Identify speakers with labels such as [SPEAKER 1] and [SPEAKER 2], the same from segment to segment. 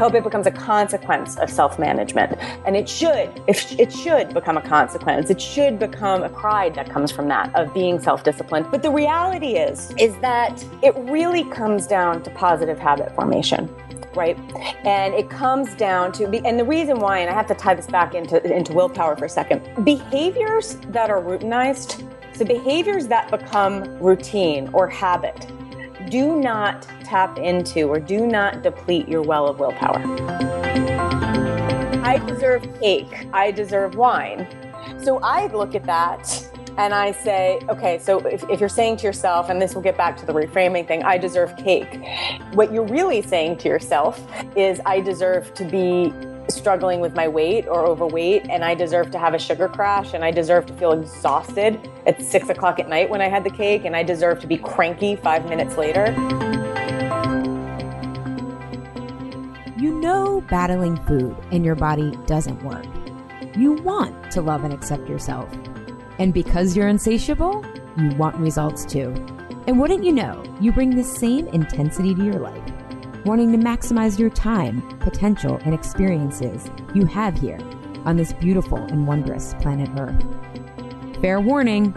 [SPEAKER 1] hope it becomes a consequence of self-management. And it should become a consequence. It should become a pride that comes from that, of being self-disciplined. But the reality is that it really comes down to positive habit formation. Right? And it comes down to, and the reason why, and I have to tie this back into willpower for a second, behaviors that are routinized, so behaviors that become routine or habit, do not tap into or do not deplete your well of willpower. I deserve cake. I deserve wine. So I look at that and I say, okay, so if you're saying to yourself, and this will get back to the reframing thing, I deserve cake. What you're really saying to yourself is, I deserve to be struggling with my weight or overweight, and I deserve to have a sugar crash, and I deserve to feel exhausted at 6 o'clock at night when I had the cake, and I deserve to be cranky 5 minutes later.
[SPEAKER 2] You know battling food in your body doesn't work. You want to love and accept yourself. And because you're insatiable, you want results too. And wouldn't you know, you bring the same intensity to your life, wanting to maximize your time, potential, and experiences you have here on this beautiful and wondrous planet Earth. Fair warning,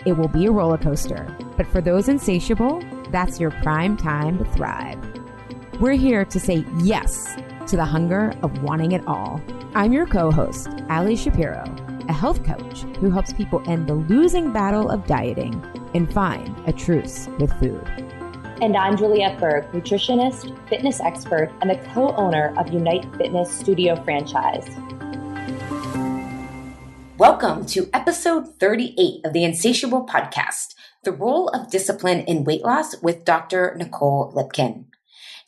[SPEAKER 2] it will be a roller coaster, but for those insatiable, that's your prime time to thrive. We're here to say yes to the hunger of wanting it all. I'm your co-host, Ali Shapiro, a health coach who helps people end the losing battle of dieting and find a truce with food.
[SPEAKER 3] And I'm Juliette Berg, nutritionist, fitness expert, and the co-owner of Unite Fitness Studio franchise.
[SPEAKER 4] Welcome to episode 38 of the Insatiable Podcast, The Role of Discipline in Weight Loss with Dr. Nicole Lipkin.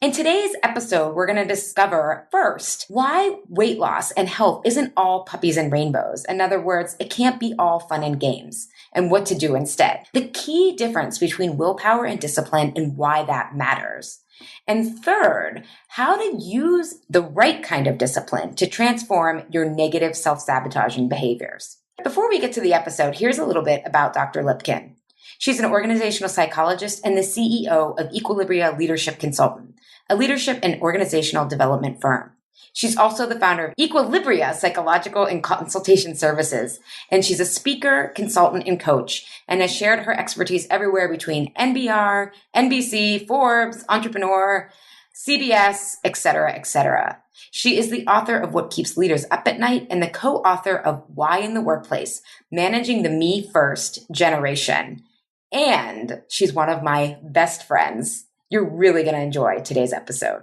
[SPEAKER 4] In today's episode, we're going to discover first why weight loss and health isn't all puppies and rainbows. In other words, it can't be all fun and games, and what to do instead. The key difference between willpower and discipline and why that matters. And third, how to use the right kind of discipline to transform your negative self-sabotaging behaviors. Before we get to the episode, here's a little bit about Dr. Lipkin. She's an organizational psychologist and the CEO of Equilibria Leadership Consultant, a leadership and organizational development firm. She's also the founder of Equilibria Psychological and Consultation Services, and she's a speaker, consultant, and coach, and has shared her expertise everywhere between NPR, NBC, Forbes, Entrepreneur, CBS, etc., etc. She is the author of What Keeps Leaders Up at Night and the co-author of Why in the Workplace, Managing the Me First Generation. And she's one of my best friends. You're really going to enjoy today's episode.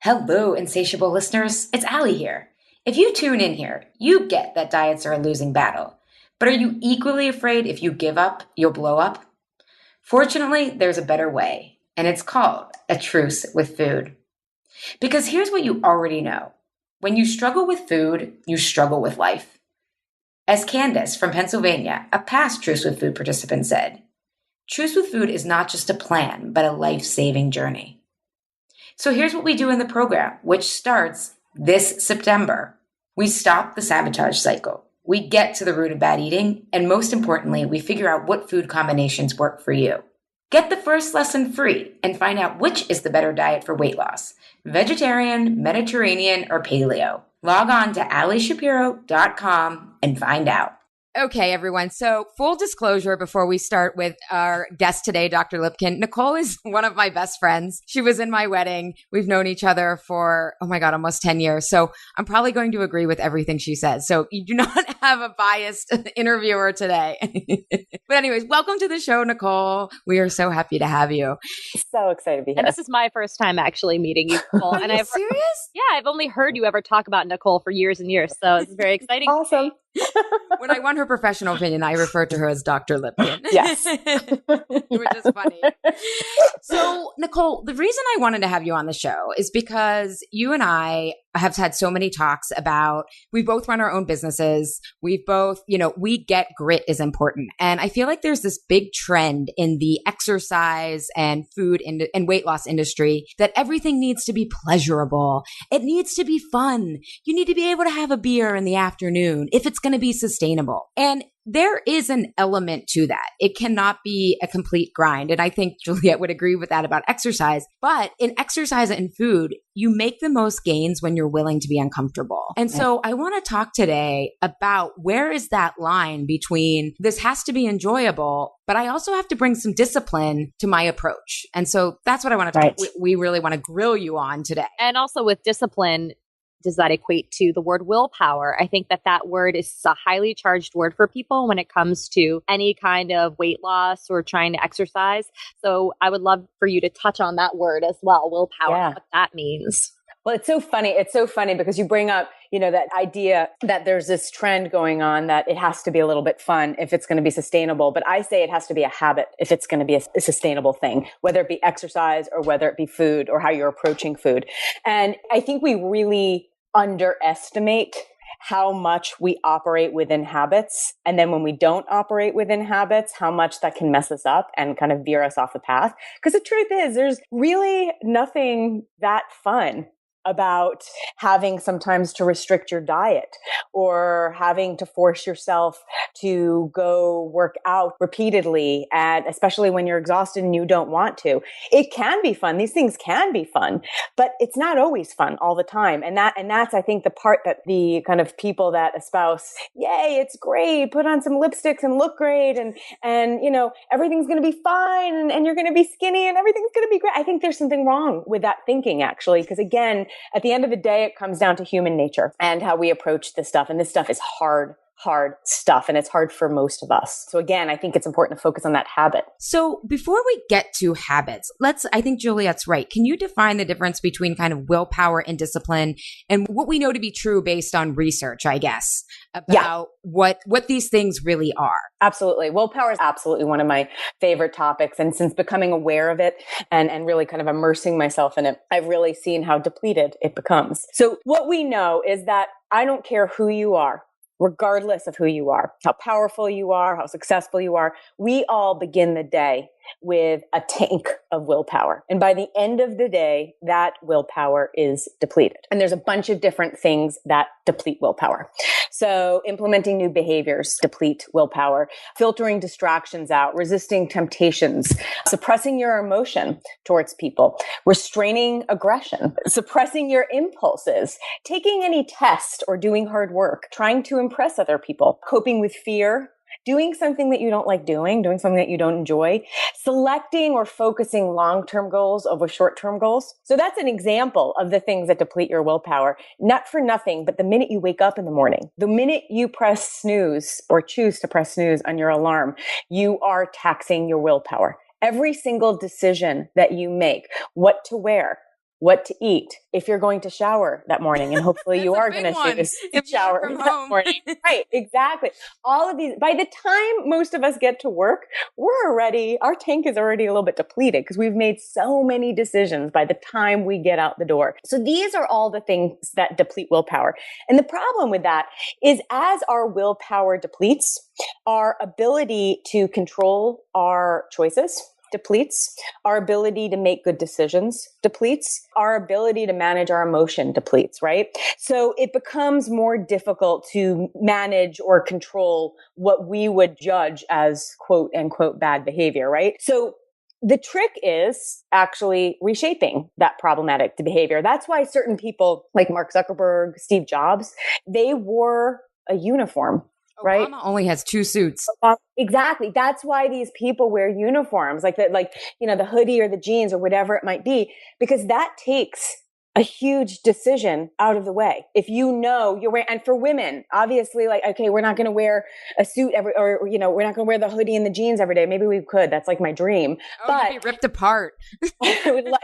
[SPEAKER 4] Hello, insatiable listeners. It's Ali here. If you tune in here, you get that diets are a losing battle. But are you equally afraid if you give up, you'll blow up? Fortunately, there's a better way, and it's called a truce with food. Because here's what you already know. When you struggle with food, you struggle with life. As Candace from Pennsylvania, a past truce with food participant, said, truce with food is not just a plan, but a life-saving journey. So here's what we do in the program, which starts this September. We stop the sabotage cycle. We get to the root of bad eating. And most importantly, we figure out what food combinations work for you. Get the first lesson free and find out which is the better diet for weight loss. Vegetarian, Mediterranean, or paleo. Log on to alishapiro.com and find out.
[SPEAKER 2] Okay, everyone. So full disclosure before we start with our guest today, Dr. Lipkin. Nicole is one of my best friends. She was in my wedding. We've known each other for, oh my God, almost 10 years. So I'm probably going to agree with everything she says. So you do not have a biased interviewer today. But anyways, welcome to the show, Nicole. We are so happy to have you.
[SPEAKER 1] So excited to be here.
[SPEAKER 3] And this is my first time actually meeting you, Nicole.
[SPEAKER 2] Are you serious?
[SPEAKER 3] Yeah, I've only heard you ever talk about Nicole for years and years. So it's very exciting.
[SPEAKER 1] Awesome.
[SPEAKER 2] When I want her professional opinion, I refer to her as Dr. Lipkin.
[SPEAKER 1] Yes.
[SPEAKER 2] Which is funny. So, Nicole, the reason I wanted to have you on the show is because you and I have had so many talks about, we both run our own businesses. We've both, we get grit is important. And I feel like there's this big trend in the exercise and food and weight loss industry that everything needs to be pleasurable. It needs to be fun. You need to be able to have a beer in the afternoon if it's going to be sustainable. And there is an element to that. It cannot be a complete grind. And I think Juliet would agree with that about exercise. But in exercise and food, you make the most gains when you're willing to be uncomfortable. And so I want to talk today about where is that line between this has to be enjoyable, but I also have to bring some discipline to my approach. And so that's what I want to talk. We really want to grill you on today.
[SPEAKER 3] And also with discipline, does that equate to the word willpower? I think that word is a highly charged word for people when it comes to any kind of weight loss or trying to exercise. So I would love for you to touch on that word as well, willpower, what that means.
[SPEAKER 1] Well, it's so funny. It's so funny because you bring up, that idea that there's this trend going on that it has to be a little bit fun if it's going to be sustainable. But I say it has to be a habit if it's going to be a sustainable thing, whether it be exercise or whether it be food or how you're approaching food. And I think we really underestimate how much we operate within habits. And then when we don't operate within habits, how much that can mess us up and kind of veer us off the path. Because the truth is, there's really nothing that fun about having sometimes to restrict your diet or having to force yourself to go work out repeatedly, and especially when you're exhausted and you don't want to. It can be fun. These things can be fun, but it's not always fun all the time. And that's, I think, the part that the kind of people that espouse, yay, it's great, put on some lipsticks and look great. And everything's going to be fine and you're going to be skinny and everything's going to be great. I think there's something wrong with that thinking, actually, because again, at the end of the day, it comes down to human nature and how we approach this stuff. And this stuff is hard stuff. And it's hard for most of us. So again, I think it's important to focus on that habit.
[SPEAKER 2] So before we get to habits, I think Juliet's right. Can you define the difference between kind of willpower and discipline and what we know to be true based on research, I guess, about what these things really are?
[SPEAKER 1] Absolutely. Willpower is absolutely one of my favorite topics. And since becoming aware of it and really kind of immersing myself in it, I've really seen how depleted it becomes. So what we know is that I don't care who you are, regardless of who you are, how powerful you are, how successful you are, we all begin the day with a tank of willpower. And by the end of the day, that willpower is depleted. And there's a bunch of different things that deplete willpower. So implementing new behaviors deplete willpower, filtering distractions out, resisting temptations, suppressing your emotion towards people, restraining aggression, suppressing your impulses, taking any test or doing hard work, trying to impress other people, coping with fear, doing something that you don't like doing something that you don't enjoy, selecting or focusing long-term goals over short-term goals. So that's an example of the things that deplete your willpower. Not for nothing, but the minute you wake up in the morning, the minute you press snooze or choose to press snooze on your alarm, you are taxing your willpower. Every single decision that you make, what to wear, what to eat, if you're going to shower that morning, and hopefully you are going to choose to shower that morning. Right, exactly. All of these, by the time most of us get to work, our tank is already a little bit depleted because we've made so many decisions by the time we get out the door. So these are all the things that deplete willpower. And the problem with that is as our willpower depletes, our ability to control our choices depletes, our ability to make good decisions depletes, our ability to manage our emotion depletes, right? So it becomes more difficult to manage or control what we would judge as quote unquote bad behavior, right? So the trick is actually reshaping that problematic behavior. That's why certain people like Mark Zuckerberg, Steve Jobs, they wore a uniform. Right?
[SPEAKER 2] Obama only has 2 suits.
[SPEAKER 1] Exactly. That's why these people wear uniforms like the hoodie or the jeans or whatever it might be, because that takes a huge decision out of the way. If you know you're wearing, and for women, obviously, okay, we're not going to wear a suit we're not going to wear the hoodie and the jeans every day. Maybe we could. That's like my dream.
[SPEAKER 2] But you'd be ripped apart.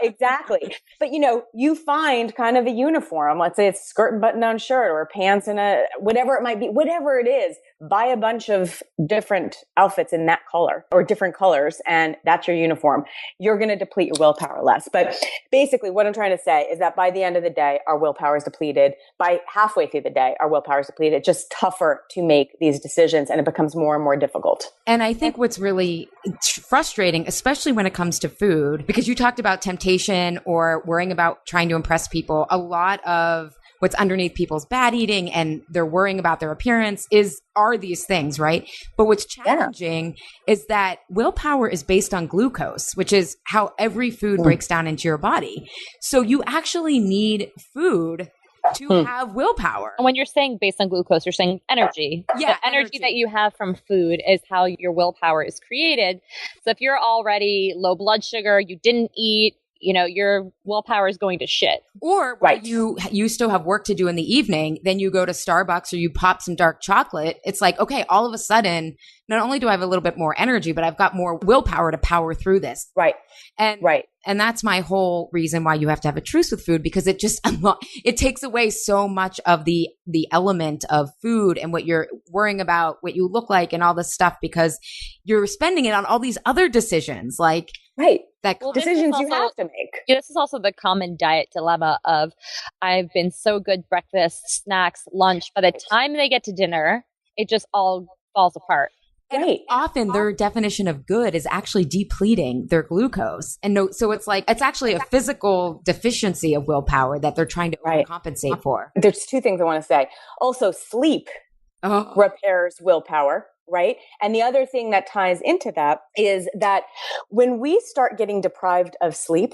[SPEAKER 1] Exactly. But you find kind of a uniform. Let's say it's a skirt and button down shirt or pants and whatever it might be, whatever it is, buy a bunch of different outfits in that color or different colors. And that's your uniform. You're going to deplete your willpower less. But basically what I'm trying to say is that by the end of the day, our willpower is depleted. By halfway through the day, our willpower is depleted. It's just tougher to make these decisions and it becomes more and more difficult.
[SPEAKER 2] And I think what's really frustrating, especially when it comes to food, because you talked about temptation or worrying about trying to impress people, a lot of what's underneath people's bad eating and they're worrying about their appearance are these things, right? But what's challenging is that willpower is based on glucose, which is how every food breaks down into your body. So you actually need food to have willpower.
[SPEAKER 3] And when you're saying based on glucose, you're saying energy.
[SPEAKER 2] Yeah,
[SPEAKER 3] the energy that you have from food is how your willpower is created. So if you're already low blood sugar, you didn't eat, your willpower is going to shit.
[SPEAKER 2] Or you still have work to do in the evening, then you go to Starbucks or you pop some dark chocolate. It's like, okay, all of a sudden, not only do I have a little bit more energy, but I've got more willpower to power through this.
[SPEAKER 1] Right.
[SPEAKER 2] And that's my whole reason why you have to have a truce with food, because it takes away so much of the element of food and what you're worrying about, what you look like and all this stuff, because you're spending it on all these other decisions like
[SPEAKER 1] decisions you have to make.
[SPEAKER 3] This is also the common diet dilemma of I've been so good breakfast, snacks, lunch. By the time they get to dinner, it just all falls apart.
[SPEAKER 2] And often their definition of good is actually depleting their glucose. And so it's actually a physical deficiency of willpower that they're trying to overcompensate for.
[SPEAKER 1] There's two things I want to say. Also, sleep repairs willpower, right? And the other thing that ties into that is that when we start getting deprived of sleep,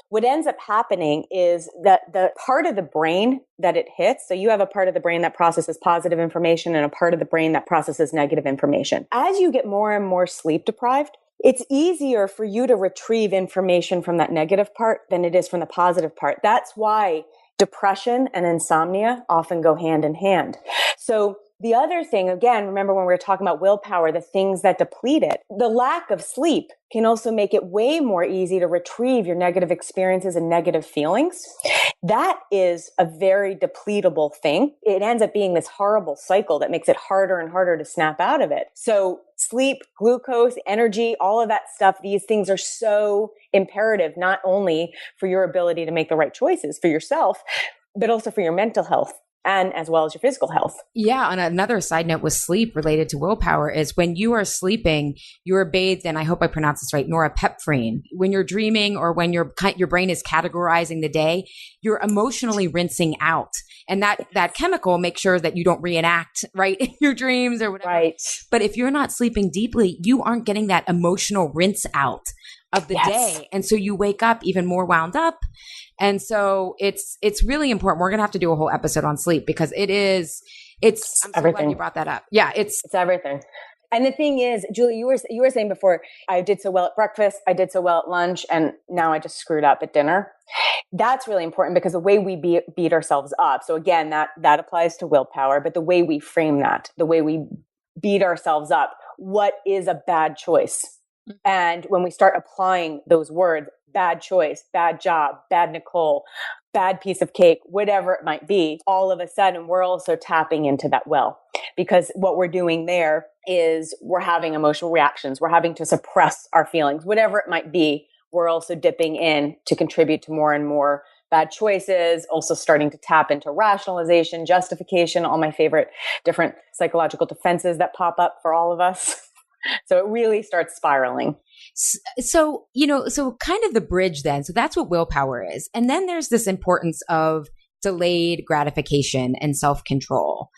[SPEAKER 1] what ends up happening is that the part of the brain that it hits, so you have a part of the brain that processes positive information and a part of the brain that processes negative information. As you get more and more sleep deprived, it's easier for you to retrieve information from that negative part than it is from the positive part. That's why depression and insomnia often go hand in hand. So the other thing, again, remember when we were talking about willpower, the things that deplete it, the lack of sleep can also make it way more easy to retrieve your negative experiences and negative feelings. That is a very depletable thing. It ends up being this horrible cycle that makes it harder and harder to snap out of it. So sleep, glucose, energy, all of that stuff, these things are so imperative, not only for your ability to make the right choices for yourself, but also for your mental health, and as well as your physical health.
[SPEAKER 2] Yeah. On another side note with sleep related to willpower is when you are sleeping, you are bathed in, I hope I pronounce this right, norepinephrine. When you're dreaming or when your brain is categorizing the day, you're emotionally rinsing out. And that chemical makes sure that you don't reenact, right, your dreams or whatever.
[SPEAKER 1] Right.
[SPEAKER 2] But if you're not sleeping deeply, you aren't getting that emotional rinse out of the day. And so you wake up even more wound up. And so it's really important. We're going to have to do a whole episode on sleep because I'm so
[SPEAKER 1] everything.
[SPEAKER 2] glad you brought that up. Yeah, it's
[SPEAKER 1] everything. And the thing is, Julie, you were saying before, I did so well at breakfast, I did so well at lunch, and now I just screwed up at dinner. That's really important because the way we beat ourselves up. So again, that applies to willpower, but the way we frame that, the way we beat ourselves up, what is a bad choice? And when we start applying those words, bad choice, bad job, bad Nicole, bad piece of cake, whatever it might be, all of a sudden we're also tapping into that well, because what we're doing there is we're having emotional reactions. We're having to suppress our feelings, whatever it might be. We're also dipping in to contribute to more and more bad choices, also starting to tap into rationalization, justification, all my favorite different psychological defenses that pop up for all of us. So it really starts spiraling.
[SPEAKER 2] So kind of the bridge then. So that's what willpower is. And then there's this importance of delayed gratification and self-control,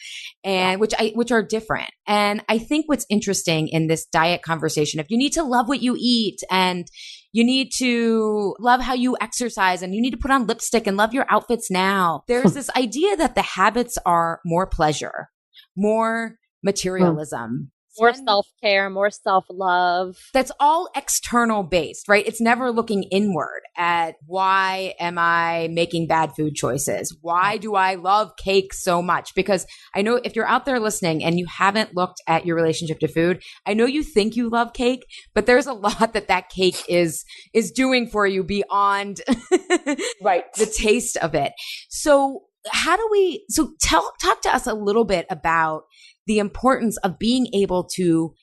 [SPEAKER 2] and which are different. And I think what's interesting in this diet conversation, if you need to love what you eat and you need to love how you exercise and you need to put on lipstick and love your outfits now, there's this idea that the habits are more pleasure, more materialism.
[SPEAKER 3] More self-care, more self-love.
[SPEAKER 2] That's all external based, right? It's never looking inward at why am I making bad food choices? Why do I love cake so much? Because I know if you're out there listening and you haven't looked at your relationship to food, I know you think you love cake, but there's a lot that cake is doing for you beyond
[SPEAKER 1] right,
[SPEAKER 2] the taste of it. So talk to us a little bit about the importance of being able to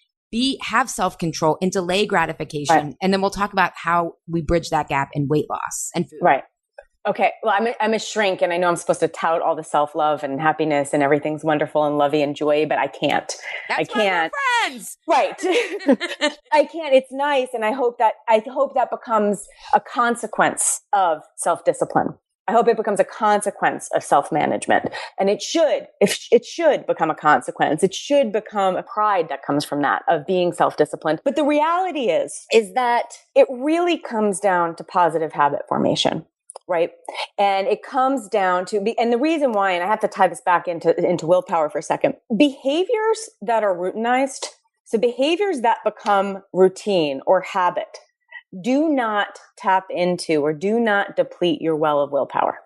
[SPEAKER 2] have self-control and delay gratification. Right. And then we'll talk about how we bridge that gap in weight loss and food.
[SPEAKER 1] Right. Okay. Well, I'm a shrink and I know I'm supposed to tout all the self-love and happiness and everything's wonderful and lovey and joy, but I can't.
[SPEAKER 2] That's why we're friends.
[SPEAKER 1] Right. I can't. It's nice. And I hope that becomes a consequence of self-discipline. I hope it becomes a consequence of self-management. And it should become a consequence. It should become a pride that comes from that, of being self-disciplined. But the reality is that it really comes down to positive habit formation. Right. And it comes down to, and the reason why, and I have to tie this back into willpower for a second, behaviors that are routinized, so behaviors that become routine or habit, do not tap into or do not deplete your well of willpower.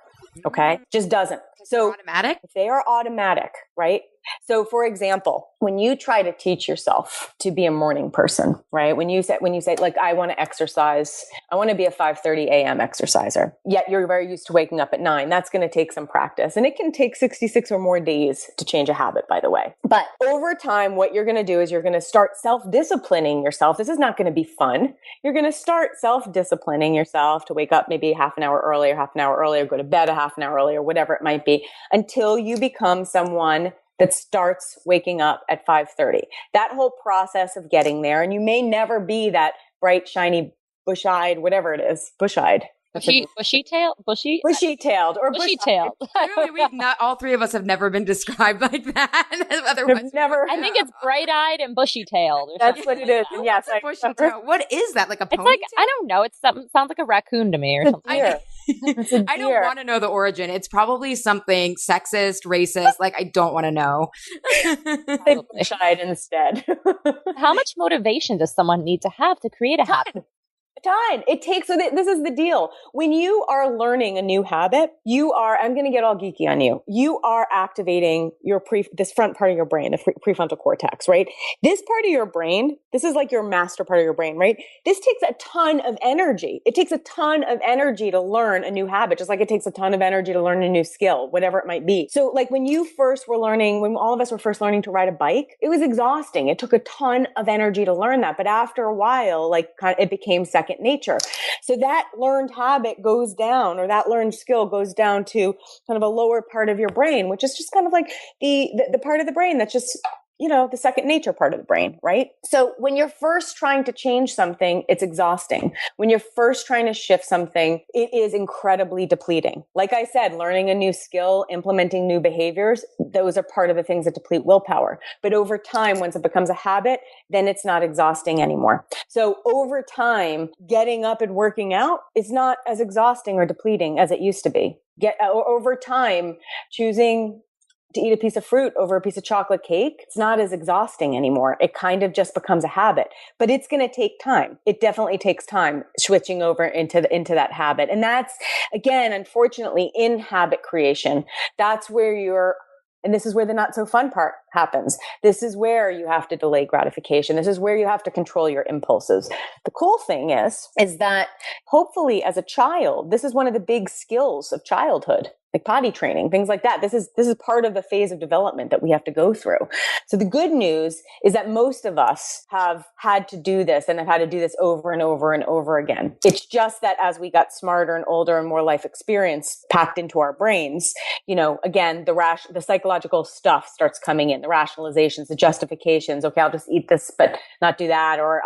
[SPEAKER 1] Okay. Just doesn't. So
[SPEAKER 4] automatic?
[SPEAKER 1] If they are automatic, right? So for example, when you try to teach yourself to be a morning person, right? When you say, like, I want to exercise, I want to be a 5:30 a.m. exerciser, yet you're very used to waking up at 9. That's going to take some practice. And it can take 66 or more days to change a habit, by the way. But over time, what you're going to do is you're going to start self-disciplining yourself. This is not going to be fun. You're going to start self-disciplining yourself to wake up maybe half an hour earlier, go to bed a half an hour earlier, whatever it might be, until you become someone that starts waking up at 5:30. That whole process of getting there, and you may never be that bright, shiny, bush-eyed, whatever it is, bush-eyed.
[SPEAKER 3] Bushy-tailed.
[SPEAKER 4] Clearly, not all three of us have never been described like that. Otherwise,
[SPEAKER 1] never.
[SPEAKER 3] I think it's bright-eyed and bushy-tailed.
[SPEAKER 1] That's what it is. And yes,
[SPEAKER 4] bushy-tailed. What is that? Like a ponytail?
[SPEAKER 3] It's like, I don't know. It's something. Sounds like a raccoon to me or something.
[SPEAKER 4] I don't want to know the origin. It's probably something sexist, racist. Like, I don't want to know.
[SPEAKER 1] They bush-eyed instead.
[SPEAKER 3] How much motivation does someone need to have to create a habit?
[SPEAKER 1] Time. It takes, so this is the deal. When you are learning a new habit, I'm going to get all geeky on you. You are activating this front part of your brain, the prefrontal cortex, right? This part of your brain, this is like your master part of your brain, right? This takes a ton of energy. It takes a ton of energy to learn a new habit, just like it takes a ton of energy to learn a new skill, whatever it might be. So like when all of us were first learning to ride a bike, it was exhausting. It took a ton of energy to learn that. But after a while, it became second nature. So that learned habit goes down, or that learned skill goes down to kind of a lower part of your brain, which is just kind of like the part of the brain that's just, the second nature part of the brain, right? So when you're first trying to change something, it's exhausting. When you're first trying to shift something, it is incredibly depleting. Like I said, learning a new skill, implementing new behaviors, those are part of the things that deplete willpower. But over time, once it becomes a habit, then it's not exhausting anymore. So over time, getting up and working out is not as exhausting or depleting as it used to be. Over time, choosing to eat a piece of fruit over a piece of chocolate cake, it's not as exhausting anymore. It kind of just becomes a habit, but it's going to take time. It definitely takes time switching over into that habit. And that's, again, unfortunately, in habit creation, that's where and this is where the not so fun part happens. This is where you have to delay gratification. This is where you have to control your impulses. The cool thing is that hopefully as a child, this is one of the big skills of childhood, like potty training, things like that. This is part of the phase of development that we have to go through. So the good news is that most of us have had to do this and have had to do this over and over and over again. It's just that as we got smarter and older and more life experience packed into our brains, again, the psychological stuff starts coming in, the rationalizations, the justifications. Okay, I'll just eat this, but not do that. Or,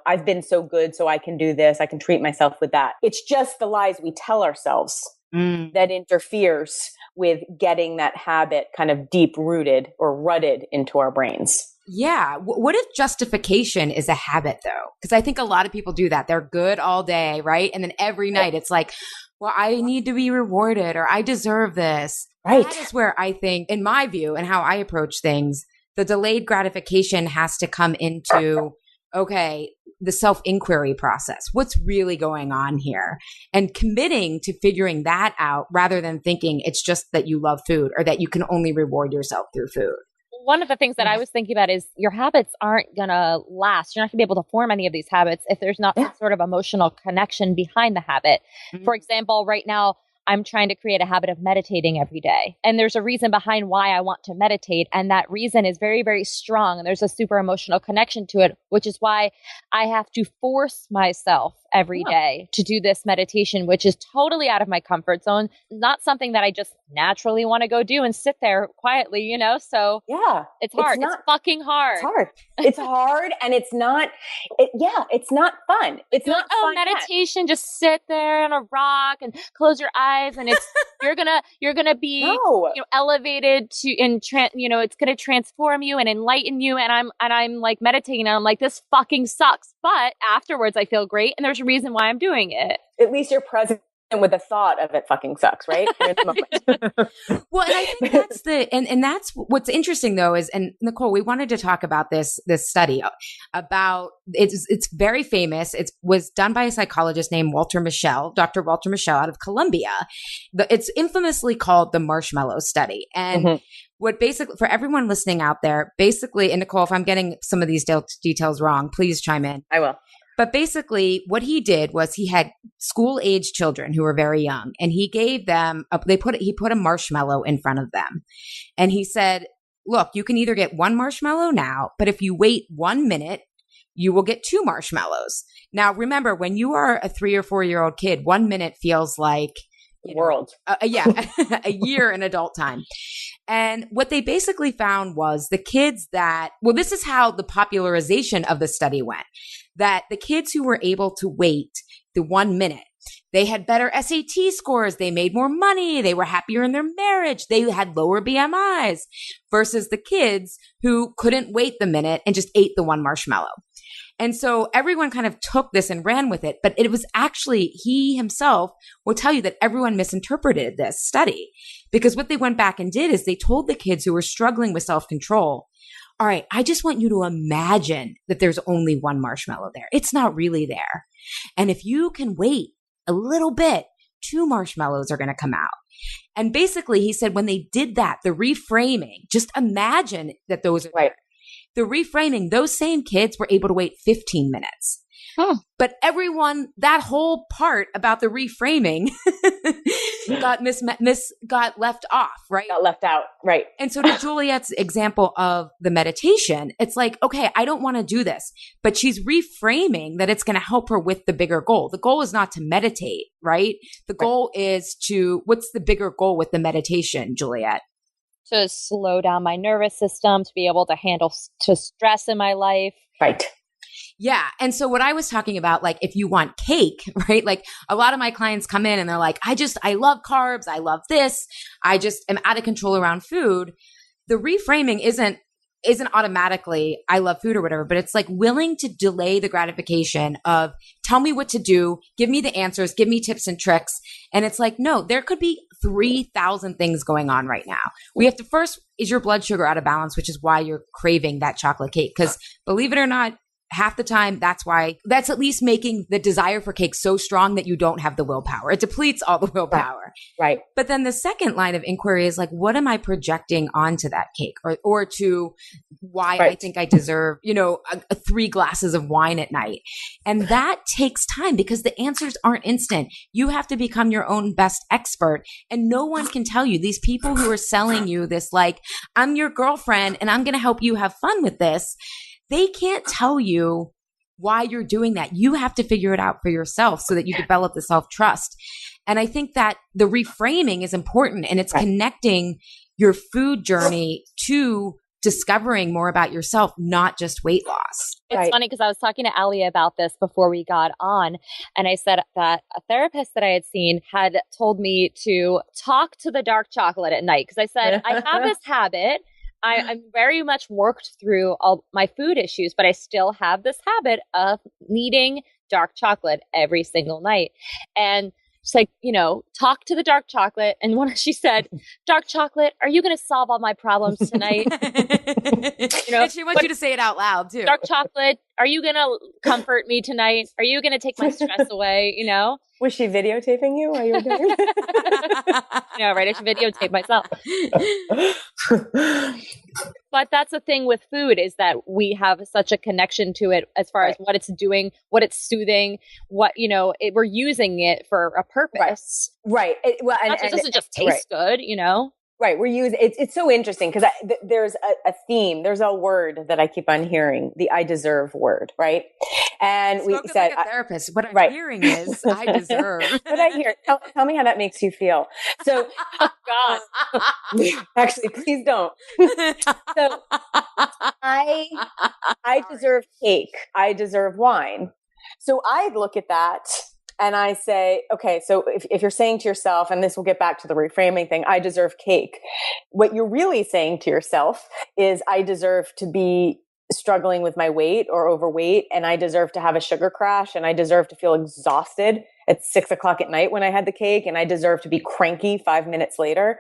[SPEAKER 1] I've been so good, so I can do this. I can treat myself with that. It's just the lies we tell ourselves that interferes with getting that habit kind of deep rooted or rutted into our brains.
[SPEAKER 4] Yeah. What if justification is a habit though? Because I think a lot of people do that. They're good all day, right? And then every night it's like, well, I need to be rewarded or I deserve this.
[SPEAKER 1] Right.
[SPEAKER 4] That is where I think, in my view and how I approach things, the delayed gratification has to come into, okay, the self-inquiry process. What's really going on here? And committing to figuring that out rather than thinking it's just that you love food or that you can only reward yourself through food.
[SPEAKER 3] One of the things that I was thinking about is your habits aren't going to last. You're not going to be able to form any of these habits if there's not some sort of emotional connection behind the habit. Mm-hmm. For example, right now, I'm trying to create a habit of meditating every day. And there's a reason behind why I want to meditate. And that reason is very, very strong. And there's a super emotional connection to it, which is why I have to force myself every day to do this meditation, which is totally out of my comfort zone, not something that I just naturally want to go do and sit there quietly, So it's hard. It's fucking hard.
[SPEAKER 1] It's hard. It's hard, and it's not, it's not fun. It's not fun.
[SPEAKER 3] Meditation, just sit there on a rock and close your eyes, and it's, you're gonna be, elevated to, it's gonna transform you and enlighten you. And I'm like meditating, and I'm like, this fucking sucks. But afterwards I feel great, and there's a reason why I'm doing it.
[SPEAKER 1] At least you're present with the thought of it fucking sucks, right? You're in the moment.
[SPEAKER 2] Well, and I think that's and that's what's interesting though is, and Nicole, we wanted to talk about this study about, it's very famous. It was done by a psychologist named Dr. Walter Mischel out of Columbia. It's infamously called the Marshmallow Study. And what basically, for everyone listening out there, basically, and Nicole, if I'm getting some of these details wrong, please chime in.
[SPEAKER 1] I will.
[SPEAKER 2] But basically what he did was he had school age children who were very young, and he gave them, he put a marshmallow in front of them. And he said, look, you can either get one marshmallow now, but if you wait 1 minute, you will get 2 marshmallows. Now, remember, when you are a 3 or 4-year-old kid, 1 minute feels like
[SPEAKER 1] the world.
[SPEAKER 2] A year in adult time. And what they basically found was the kids this is how the popularization of the study went, that the kids who were able to wait the 1 minute, they had better SAT scores, they made more money, they were happier in their marriage, they had lower BMIs, versus the kids who couldn't wait the minute and just ate the 1 marshmallow. And so everyone kind of took this and ran with it, but it was actually, he himself will tell you that everyone misinterpreted this study, because what they went back and did is they told the kids who were struggling with self-control, all right, I just want you to imagine that there's only 1 marshmallow there. It's not really there. And if you can wait a little bit, 2 marshmallows are going to come out. And basically he said when they did that, the reframing, just imagine that those are
[SPEAKER 1] right.
[SPEAKER 2] The reframing, those same kids were able to wait 15 minutes. But everyone, that whole part about the reframing got left off, right?
[SPEAKER 1] Got left out, right.
[SPEAKER 2] And so to Juliet's example of the meditation, it's like, okay, I don't want to do this, but she's reframing that it's going to help her with the bigger goal. The goal is not to meditate, right? The goal is what's the bigger goal with the meditation, Juliet?
[SPEAKER 3] To slow down my nervous system, to be able to handle stress in my life.
[SPEAKER 1] Right.
[SPEAKER 2] Yeah. And so what I was talking about, like if you want cake, right? Like a lot of my clients come in and they're like, I love carbs. I love this. I just am out of control around food. The reframing isn't automatically I love food or whatever, but it's like willing to delay the gratification of tell me what to do, give me the answers, give me tips and tricks. And it's like, no, there could be 3,000 things going on right now. We have to first, is your blood sugar out of balance, which is why you're craving that chocolate cake? Because believe it or not, half the time, that's at least making the desire for cake so strong that you don't have the willpower. It depletes all the willpower.
[SPEAKER 1] Right.
[SPEAKER 2] But then the second line of inquiry is like, what am I projecting onto that cake or to why I think I deserve, 3 glasses of wine at night. And that takes time because the answers aren't instant. You have to become your own best expert, and no one can tell you. These people who are selling you this, like, I'm your girlfriend and I'm going to help you have fun with this. They can't tell you why you're doing that. You have to figure it out for yourself so that you develop the self-trust. And I think that the reframing is important, and it's connecting your food journey to discovering more about yourself, not just weight loss.
[SPEAKER 3] It's funny because I was talking to Ali about this before we got on, and I said that a therapist that I had seen had told me to talk to the dark chocolate at night, because I said, I have this habit. I'm very much worked through all my food issues, but I still have this habit of needing dark chocolate every single night. And she's like, talk to the dark chocolate. And when she said, dark chocolate, are you going to solve all my problems tonight?
[SPEAKER 2] And she wants you to say it out loud too.
[SPEAKER 3] Dark chocolate, are you going to comfort me tonight? Are you going to take my stress away?
[SPEAKER 1] Was she videotaping you while you were doing it?
[SPEAKER 3] Right? I should videotape myself. But that's the thing with food, is that we have such a connection to it as far as what it's doing, what it's soothing, what, we're using it for a purpose.
[SPEAKER 1] Right.
[SPEAKER 3] It doesn't just taste good,
[SPEAKER 1] Right. We're using it's so interesting because there's a theme. There's a word that I keep on hearing, the I deserve word. Right. And we said,
[SPEAKER 2] like a therapist. What I'm
[SPEAKER 1] right.
[SPEAKER 2] hearing is I deserve.
[SPEAKER 1] What I hear. Tell me how that makes you feel. So,
[SPEAKER 3] God,
[SPEAKER 1] actually, please don't. So I deserve cake. I deserve wine. So I look at that and I say, okay, so if you're saying to yourself, and this will get back to the reframing thing, I deserve cake. What you're really saying to yourself is I deserve to be struggling with my weight or overweight, and I deserve to have a sugar crash, and I deserve to feel exhausted at 6:00 at night when I had the cake, and I deserve to be cranky 5 minutes later.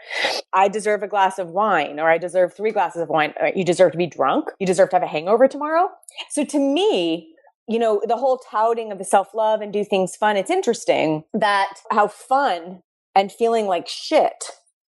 [SPEAKER 1] I deserve a glass of wine, or I deserve 3 glasses of wine. You deserve to be drunk. You deserve to have a hangover tomorrow. So to me, the whole touting of the self-love and do things fun, it's interesting that how fun and feeling like shit,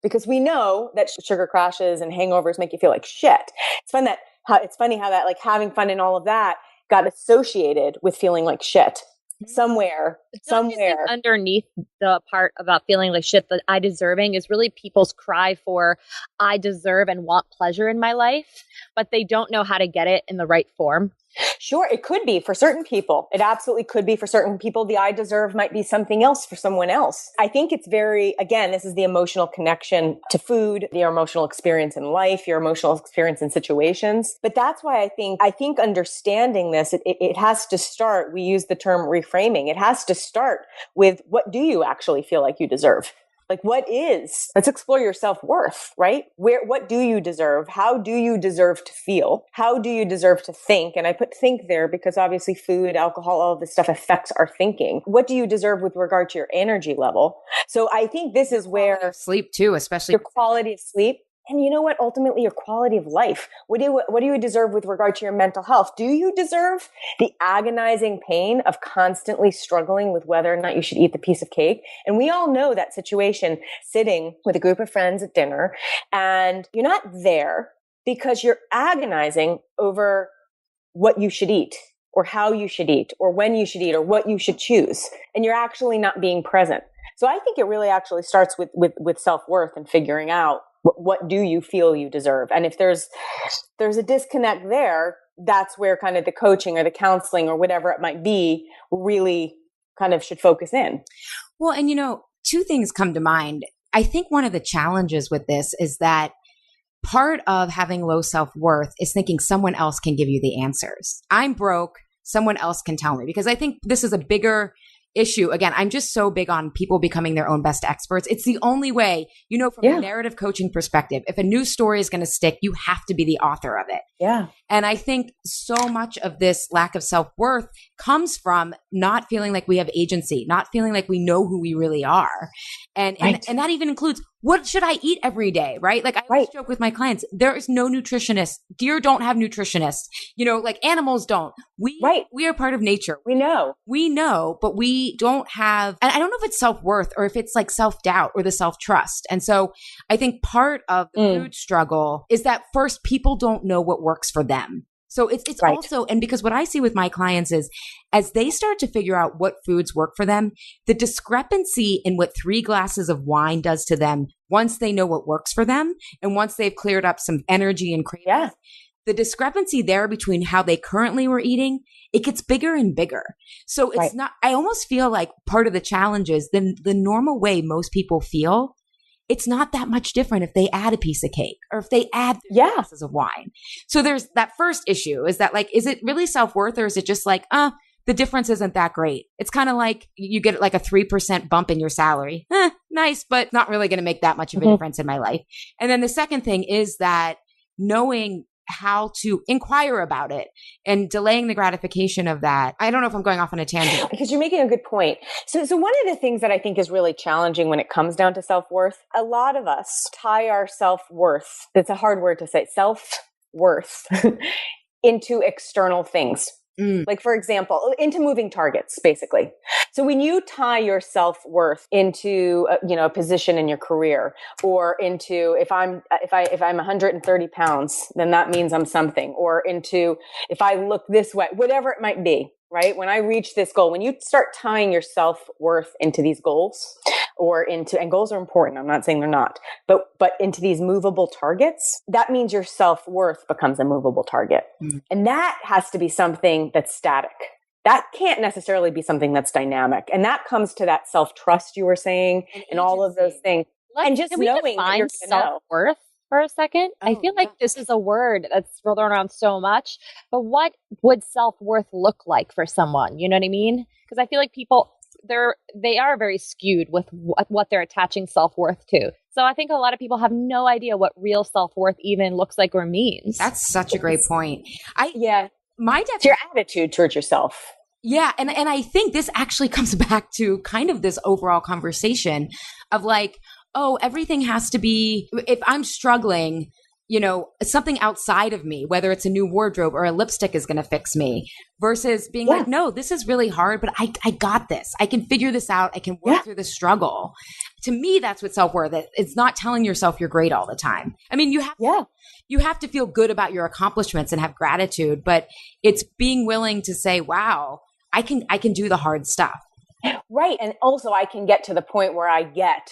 [SPEAKER 1] because we know that sugar crashes and hangovers make you feel like shit. It's funny how that, like, having fun and all of that got associated with feeling like shit somewhere.
[SPEAKER 3] Underneath the part about feeling like shit, that I deserving is really people's cry for I deserve and want pleasure in my life, but they don't know how to get it in the right form.
[SPEAKER 1] Sure, it could be for certain people. It absolutely could be for certain people. The I deserve might be something else for someone else. I think it's again, this is the emotional connection to food, your emotional experience in life, your emotional experience in situations. But that's why I think understanding this, it has to start, we use the term reframing. It has to start with, what do you actually feel like you deserve? Like, let's explore your self-worth, right? What do you deserve? How do you deserve to feel? How do you deserve to think? And I put think there because obviously food, alcohol, all of this stuff affects our thinking. What do you deserve with regard to your energy level? So I think this is where
[SPEAKER 2] sleep too, especially
[SPEAKER 1] your quality of sleep. And you know what? Ultimately, your quality of life. What do you deserve with regard to your mental health? Do you deserve the agonizing pain of constantly struggling with whether or not you should eat the piece of cake? And we all know that situation, sitting with a group of friends at dinner, and you're not there because you're agonizing over what you should eat, or how you should eat, or when you should eat, or what you should choose. And you're actually not being present. So I think it really actually starts with self-worth and figuring out, what do you feel you deserve? And if there's a disconnect there, that's where kind of the coaching or the counseling or whatever it might be really kind of should focus in.
[SPEAKER 2] Well, and 2 things come to mind. I think one of the challenges with this is that part of having low self-worth is thinking someone else can give you the answers. I'm broke. Someone else can tell me, because I think this is a bigger issue. Again, I'm just so big on people becoming their own best experts. It's the only way, from a narrative coaching perspective, if a news story is going to stick, you have to be the author of it.
[SPEAKER 1] Yeah.
[SPEAKER 2] And I think so much of this lack of self-worth comes from not feeling like we have agency, not feeling like we know who we really are. And that even includes, what should I eat every day? Right? Like, I always joke with my clients, there is no nutritionist. Deer don't have nutritionists, like animals don't. We are part of nature. We know, but we don't have, and I don't know if it's self-worth or if it's like self-doubt or the self-trust. And so I think part of the food struggle is that first, people don't know what works for them. So it's also, and because what I see with my clients is, as they start to figure out what foods work for them, the discrepancy in what 3 glasses of wine does to them, once they know what works for them, and once they've cleared up some energy and cravings, the discrepancy there between how they currently were eating, it gets bigger and bigger. So it's not, I almost feel like part of the challenge is the normal way most people feel, it's not that much different if they add a piece of cake or if they add 3 glasses of wine. So there's that first issue, is that, like, is it really self-worth, or is it just like, the difference isn't that great? It's kind of like you get like a 3% bump in your salary. Nice, but not really going to make that much of a difference in my life. And then the second thing is that knowing how to inquire about it and delaying the gratification of that. I don't know if I'm going off on a tangent.
[SPEAKER 1] Because you're making a good point. So one of the things that I think is really challenging when it comes down to self-worth, a lot of us tie our self-worth, it's a hard word to say, self-worth, into external things. Like, for example, into moving targets, basically. So when you tie your self-worth into, a position in your career, or into, if I'm 130 pounds, then that means I'm something, or into, if I look this way, whatever it might be, right? When I reach this goal, when you start tying your self-worth into these goals, and goals are important. I'm not saying they're not, but into these movable targets, that means your self-worth becomes a movable target. And that has to be something that's static. That can't necessarily be something that's dynamic. And that comes to that self-trust you were saying and all of those things. And just knowing that you're
[SPEAKER 3] self-worth for a second. I feel like this is a word that's thrown around so much, but what would self-worth look like for someone? You know what I mean? Because I feel like people, they are very skewed with what they're attaching self-worth to. So I think a lot of people have no idea what real self-worth even looks like or means.
[SPEAKER 2] That's such a great point.
[SPEAKER 1] It's your attitude towards yourself.
[SPEAKER 2] Yeah. And I think this actually comes back to kind of this overall conversation of like, oh, everything has to be, if I'm struggling, you know, something outside of me, whether it's a new wardrobe or a lipstick is going to fix me, versus being like, no, this is really hard, but I got this. I can figure this out. I can work through the struggle. To me, that's what self-worth is. It's not telling yourself you're great all the time. I mean, you have to feel good about your accomplishments and have gratitude, but it's being willing to say, wow, I can do the hard stuff.
[SPEAKER 1] Right. And also I can get to the point where I get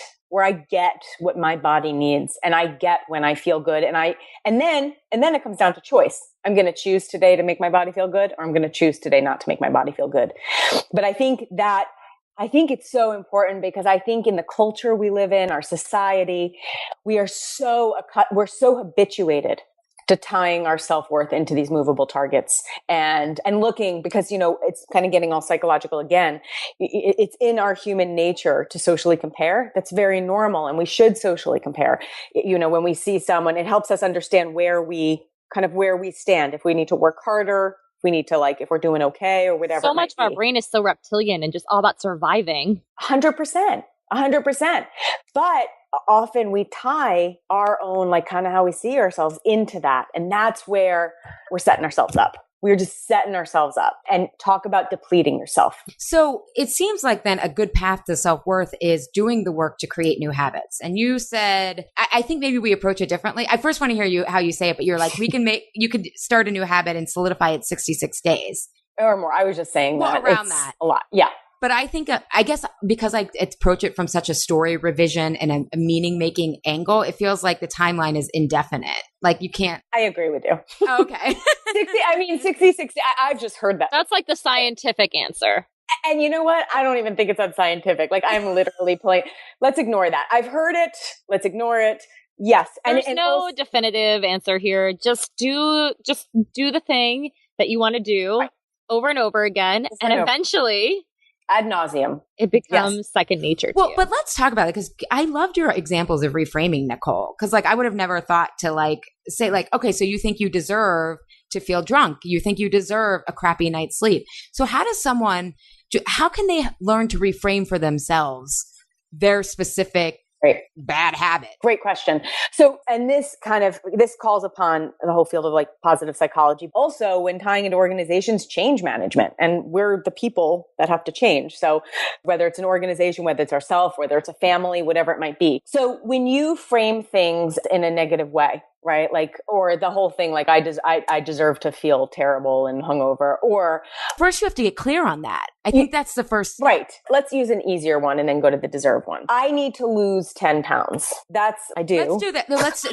[SPEAKER 1] what my body needs, and I get when I feel good. And then it comes down to choice. I'm going to choose today to make my body feel good, or I'm going to choose today not to make my body feel good. But I think it's so important, because I think in the culture we live in, our society, we're so habituated to tying our self-worth into these movable targets and looking, because, you know, it's kind of getting all psychological again. It's in our human nature to socially compare. That's very normal. And we should socially compare. You know, when we see someone, it helps us understand where we stand. If we need to work harder, we need to, like, if we're doing okay or whatever.
[SPEAKER 3] So much of our brain is so reptilian and just all about surviving.
[SPEAKER 1] 100%. But often we tie our own, like, kind of how we see ourselves into that. And that's where we're setting ourselves up. We're just setting ourselves up. And talk about depleting yourself.
[SPEAKER 2] So it seems like then a good path to self-worth is doing the work to create new habits. And you said, I think maybe we approach it differently. I first want to hear how you say it, but you're like, you could start a new habit and solidify it 66 days.
[SPEAKER 1] Or more. I was just saying that.
[SPEAKER 2] Around that.
[SPEAKER 1] A lot. Yeah.
[SPEAKER 2] But I think, I guess because I approach it from such a story revision and a meaning making angle, it feels like the timeline is indefinite. Like you can't.
[SPEAKER 1] I agree with you.
[SPEAKER 2] Oh, okay.
[SPEAKER 1] 66. I've just heard that.
[SPEAKER 3] That's like the scientific answer.
[SPEAKER 1] And you know what? I don't even think it's unscientific. Like, I'm literally playing. Let's ignore that. I've heard it. Let's ignore it. Yes.
[SPEAKER 3] There's no definitive answer here. Just do the thing that you want to do over and over again. And eventually,
[SPEAKER 1] ad nauseum,
[SPEAKER 3] it becomes second nature to you.
[SPEAKER 2] But let's talk about it, because I loved your examples of reframing, Nicole. Because like I would have never thought to like say like, okay, so you think you deserve to feel drunk, you think you deserve a crappy night's sleep. So how can they learn to reframe for themselves their specific bad habit?
[SPEAKER 1] Great question. So, and this calls upon the whole field of like positive psychology. Also, when tying into organizations, change management, and we're the people that have to change. So whether it's an organization, whether it's ourselves, whether it's a family, whatever it might be. So when you frame things in a negative way, right? Like, or the whole thing, like I deserve to feel terrible and hungover, or
[SPEAKER 2] first you have to get clear on that. I think that's the first step.
[SPEAKER 1] Right. Let's use an easier one and then go to the deserve one. I need to lose 10 pounds. I do.
[SPEAKER 2] Let's do that. No, let's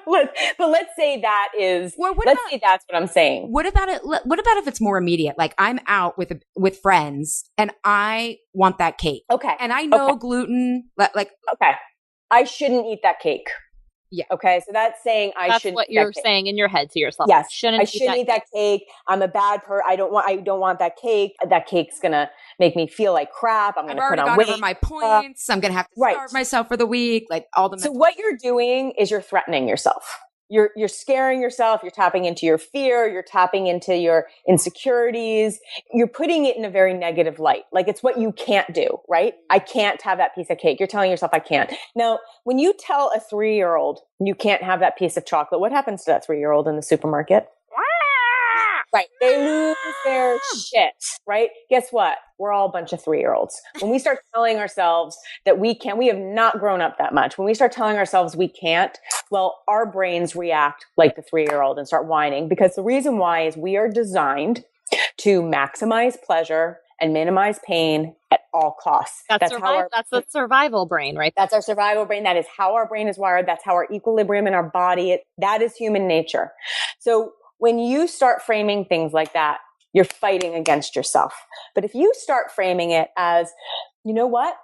[SPEAKER 1] but let's say that is, say that's what I'm saying.
[SPEAKER 2] What about it? What about if it's more immediate? Like I'm out with friends and I want that cake.
[SPEAKER 1] Okay.
[SPEAKER 2] And I know gluten, okay.
[SPEAKER 1] I shouldn't eat that cake.
[SPEAKER 2] Yeah.
[SPEAKER 1] Okay. So that's saying
[SPEAKER 3] that's what you're saying in your head to yourself.
[SPEAKER 1] Yes. I shouldn't eat that cake. I'm a bad person. I don't want that cake. That cake's going to make me feel like crap. I'm going to put on weight.
[SPEAKER 2] Over my points. I'm going to have to starve myself for the week. Like all the.
[SPEAKER 1] So what you're doing is you're threatening yourself. You're scaring yourself. You're tapping into your fear. You're tapping into your insecurities. You're putting it in a very negative light. Like it's what you can't do, right? I can't have that piece of cake. You're telling yourself I can't. Now, when you tell a 3-year-old you can't have that piece of chocolate, what happens to that 3-year-old in the supermarket? Right. They lose their shit, right? Guess what? We're all a bunch of 3-year-olds. When we start telling ourselves that we have not grown up that much. When we start telling ourselves we can't, well, our brains react like the 3-year-old and start whining, because the reason why is we are designed to maximize pleasure and minimize pain at all costs.
[SPEAKER 3] That's the survival brain, right?
[SPEAKER 1] That's our survival brain. That is how our brain is wired. That's how our equilibrium in our body, that is human nature. So when you start framing things like that, you're fighting against yourself. But if you start framing it as, you know what?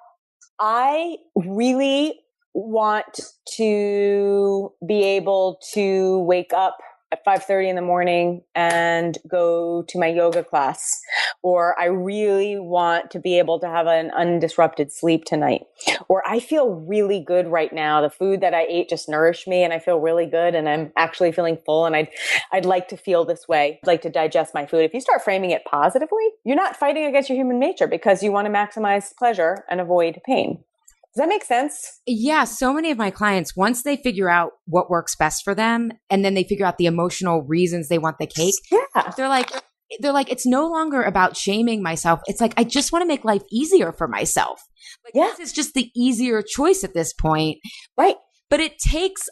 [SPEAKER 1] I really want to be able to wake up at 5:30 in the morning and go to my yoga class, or I really want to be able to have an undisrupted sleep tonight, or I feel really good right now. The food that I ate just nourished me and I feel really good and I'm actually feeling full and I'd like to feel this way. I'd like to digest my food. If you start framing it positively, you're not fighting against your human nature because you want to maximize pleasure and avoid pain. Does that make sense?
[SPEAKER 2] Yeah. So many of my clients, once they figure out what works best for them, and then they figure out the emotional reasons they want the cake, they're like, it's no longer about shaming myself. It's like, I just want to make life easier for myself. This is just the easier choice at this point.
[SPEAKER 1] Right.
[SPEAKER 2] But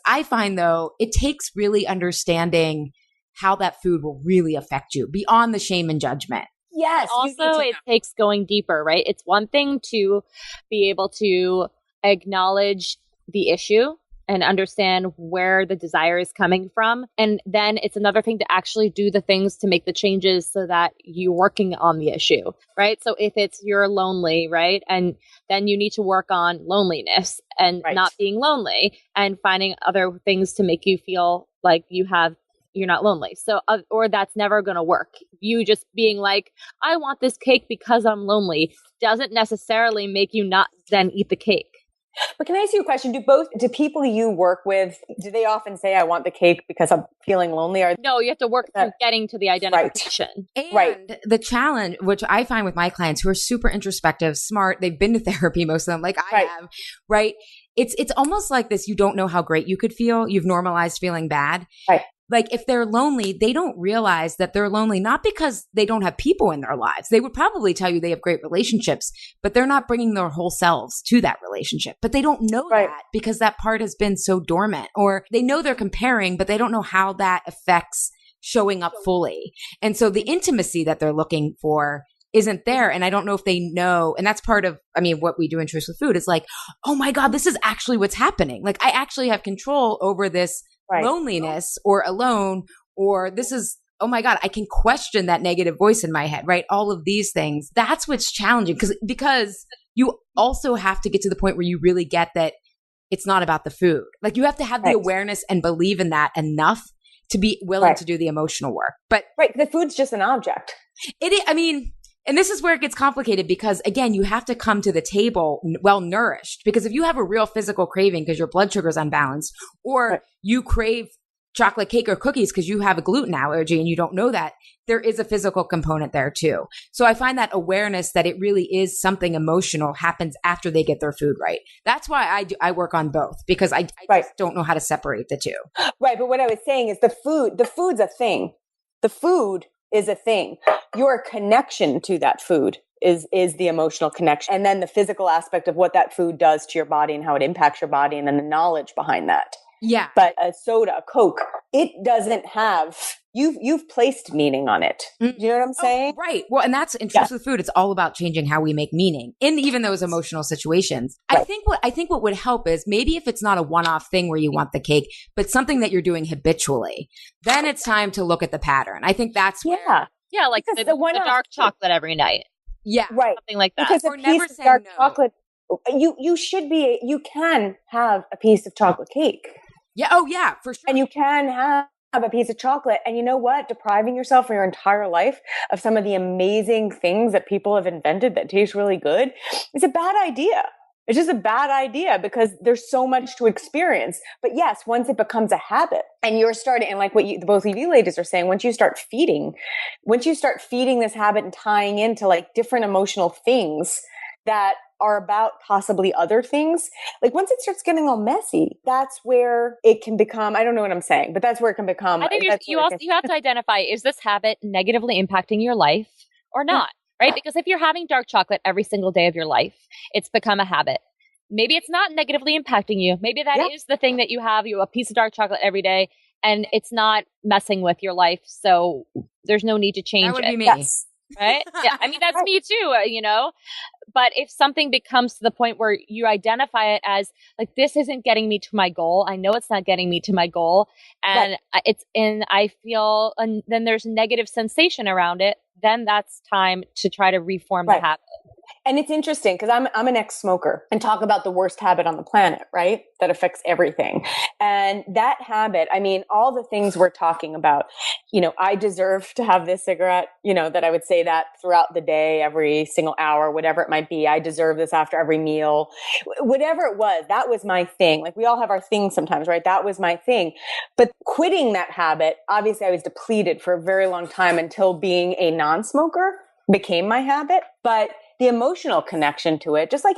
[SPEAKER 2] I find though, it takes really understanding how that food will really affect you beyond the shame and judgment.
[SPEAKER 1] Yes.
[SPEAKER 3] Also, it takes going deeper, right? It's one thing to be able to acknowledge the issue and understand where the desire is coming from. And then it's another thing to actually do the things to make the changes so that you're working on the issue, right? So if it's you're lonely, right? And then you need to work on loneliness and not being lonely and finding other things to make you feel like you're not lonely. So, or that's never going to work. You just being like, I want this cake because I'm lonely doesn't necessarily make you not then eat the cake.
[SPEAKER 1] But can I ask you a question? Do people you work with, do they often say, I want the cake because I'm feeling lonely?
[SPEAKER 3] No, you have to work through getting to the identification.
[SPEAKER 2] And the challenge, which I find with my clients who are super introspective, smart, they've been to therapy, most of them, like I have, right? It's almost like this, you don't know how great you could feel. You've normalized feeling bad.
[SPEAKER 1] Right.
[SPEAKER 2] Like if they're lonely, they don't realize that they're lonely, not because they don't have people in their lives. They would probably tell you they have great relationships, but they're not bringing their whole selves to that relationship. But they don't know that because that part has been so dormant, or they know they're comparing, but they don't know how that affects showing up fully. And so the intimacy that they're looking for isn't there. And I don't know if they know. And that's part of, what we do in Truth with Food is like, oh my God, this is actually what's happening. Like I actually have control over this loneliness or alone, or this is, oh my God, I can question that negative voice in my head, right? All of these things. That's what's challenging because you also have to get to the point where you really get that it's not about the food. Like you have to have the awareness and believe in that enough to be willing to do the emotional work. But
[SPEAKER 1] the food's just an object.
[SPEAKER 2] And this is where it gets complicated because, again, you have to come to the table well nourished. Because if you have a real physical craving because your blood sugar is unbalanced, or you crave chocolate cake or cookies because you have a gluten allergy and you don't know that, there is a physical component there too. So I find that awareness that it really is something emotional happens after they get their food right. That's why I work on both, because I just don't know how to separate the two.
[SPEAKER 1] Right. But what I was saying is the food's a thing. The food is a thing. Your connection to that food is the emotional connection. And then the physical aspect of what that food does to your body and how it impacts your body, and then the knowledge behind that.
[SPEAKER 2] Yeah.
[SPEAKER 1] But a soda, a Coke, it doesn't have, you've placed meaning on it. Do you know what I'm saying?
[SPEAKER 2] Oh, right. Well, and that's in Truth with Food. It's all about changing how we make meaning in even those emotional situations. I think what would help is maybe if it's not a one-off thing where you want the cake, but something that you're doing habitually, then it's time to look at the pattern. I think that's where.
[SPEAKER 3] Yeah, like the dark chocolate every night.
[SPEAKER 1] Yeah. Right.
[SPEAKER 3] Something like that.
[SPEAKER 1] Because a piece of dark chocolate, you can have a piece of chocolate cake.
[SPEAKER 2] Yeah. Oh, yeah, for sure.
[SPEAKER 1] And you can have a piece of chocolate. And you know what? Depriving yourself for your entire life of some of the amazing things that people have invented that taste really good is a bad idea. It's just a bad idea because there's so much to experience. But yes, once it becomes a habit and you're starting, and like what both of you ladies are saying, once you start feeding this habit and tying into like different emotional things that are about possibly other things, like once it starts getting all messy, that's where it can become, I don't know what I'm saying, but that's where it can become.
[SPEAKER 3] I think you have to identify, is this habit negatively impacting your life or not? Right? Because if you're having dark chocolate every single day of your life, it's become a habit. Maybe it's not negatively impacting you. Maybe that is the thing that you have a piece of dark chocolate every day and it's not messing with your life. So there's no need to change it.
[SPEAKER 2] That would be me.
[SPEAKER 1] Yes.
[SPEAKER 3] Right? Yeah. I mean, that's me too, but if something becomes to the point where you identify it as like, this isn't getting me to my goal. I know it's not getting me to my goal. And I feel, and then there's negative sensation around it. Then that's time to try to reform the habit.
[SPEAKER 1] And it's interesting because I'm an ex-smoker and talk about the worst habit on the planet, right? That affects everything. And that habit, I mean, all the things we're talking about, I deserve to have this cigarette, that I would say that throughout the day, every single hour, whatever it might be. I deserve this after every meal, whatever it was. That was my thing. Like we all have our things sometimes, right? That was my thing. But quitting that habit, obviously I was depleted for a very long time until being a non-smoker became my habit. But the emotional connection to it, just like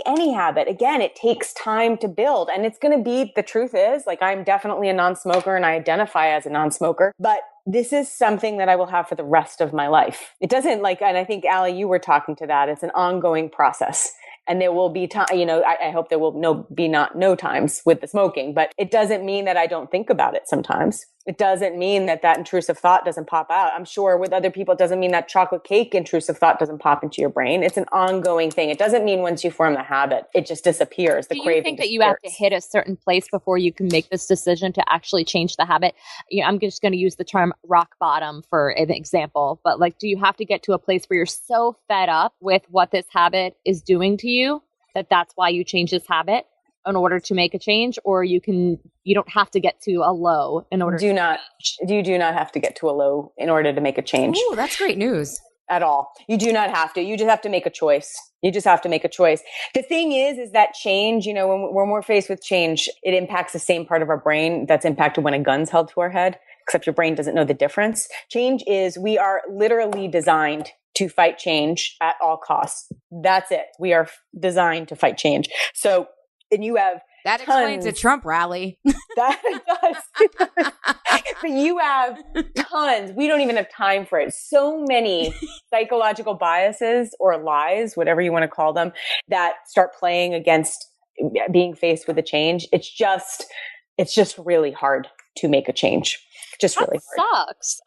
[SPEAKER 1] any habit, again, it takes time to build. And it's going to be, the truth is, like, I'm definitely a non-smoker and I identify as a non-smoker, but this is something that I will have for the rest of my life. It doesn't and I think, Allie, you were talking to that. It's an ongoing process. And there will be time, I hope there will be no times with the smoking, but it doesn't mean that I don't think about it sometimes. It doesn't mean that intrusive thought doesn't pop out. I'm sure with other people, it doesn't mean that chocolate cake intrusive thought doesn't pop into your brain. It's an ongoing thing. It doesn't mean once you form the habit, it just disappears. The craving. Do you think
[SPEAKER 3] that you have to hit a certain place before you can make this decision to actually change the habit? I'm just going to use the term rock bottom for an example, but like, do you have to get to a place where you're so fed up with what this habit is doing to you that's why you change this habit in order to make a change? Or you don't have to get to a low in order you do not have to get to a low in order to make a change.
[SPEAKER 2] Ooh, that's great news.
[SPEAKER 1] At all. You do not have to. You just have to make a choice. You just have to make a choice. The thing is that change, when we're faced with change, it impacts the same part of our brain that's impacted when a gun's held to our head, except your brain doesn't know the difference. Change is, we are literally designed to fight change at all costs. That's it. We are designed to fight change. So, and you have
[SPEAKER 2] that explains a Trump rally.
[SPEAKER 1] That does. But you have tons. We don't even have time for it. So many psychological biases or lies, whatever you want to call them, that start playing against being faced with a change. It's just really hard to make a change. Just
[SPEAKER 3] that
[SPEAKER 1] really hard.
[SPEAKER 3] Sucks.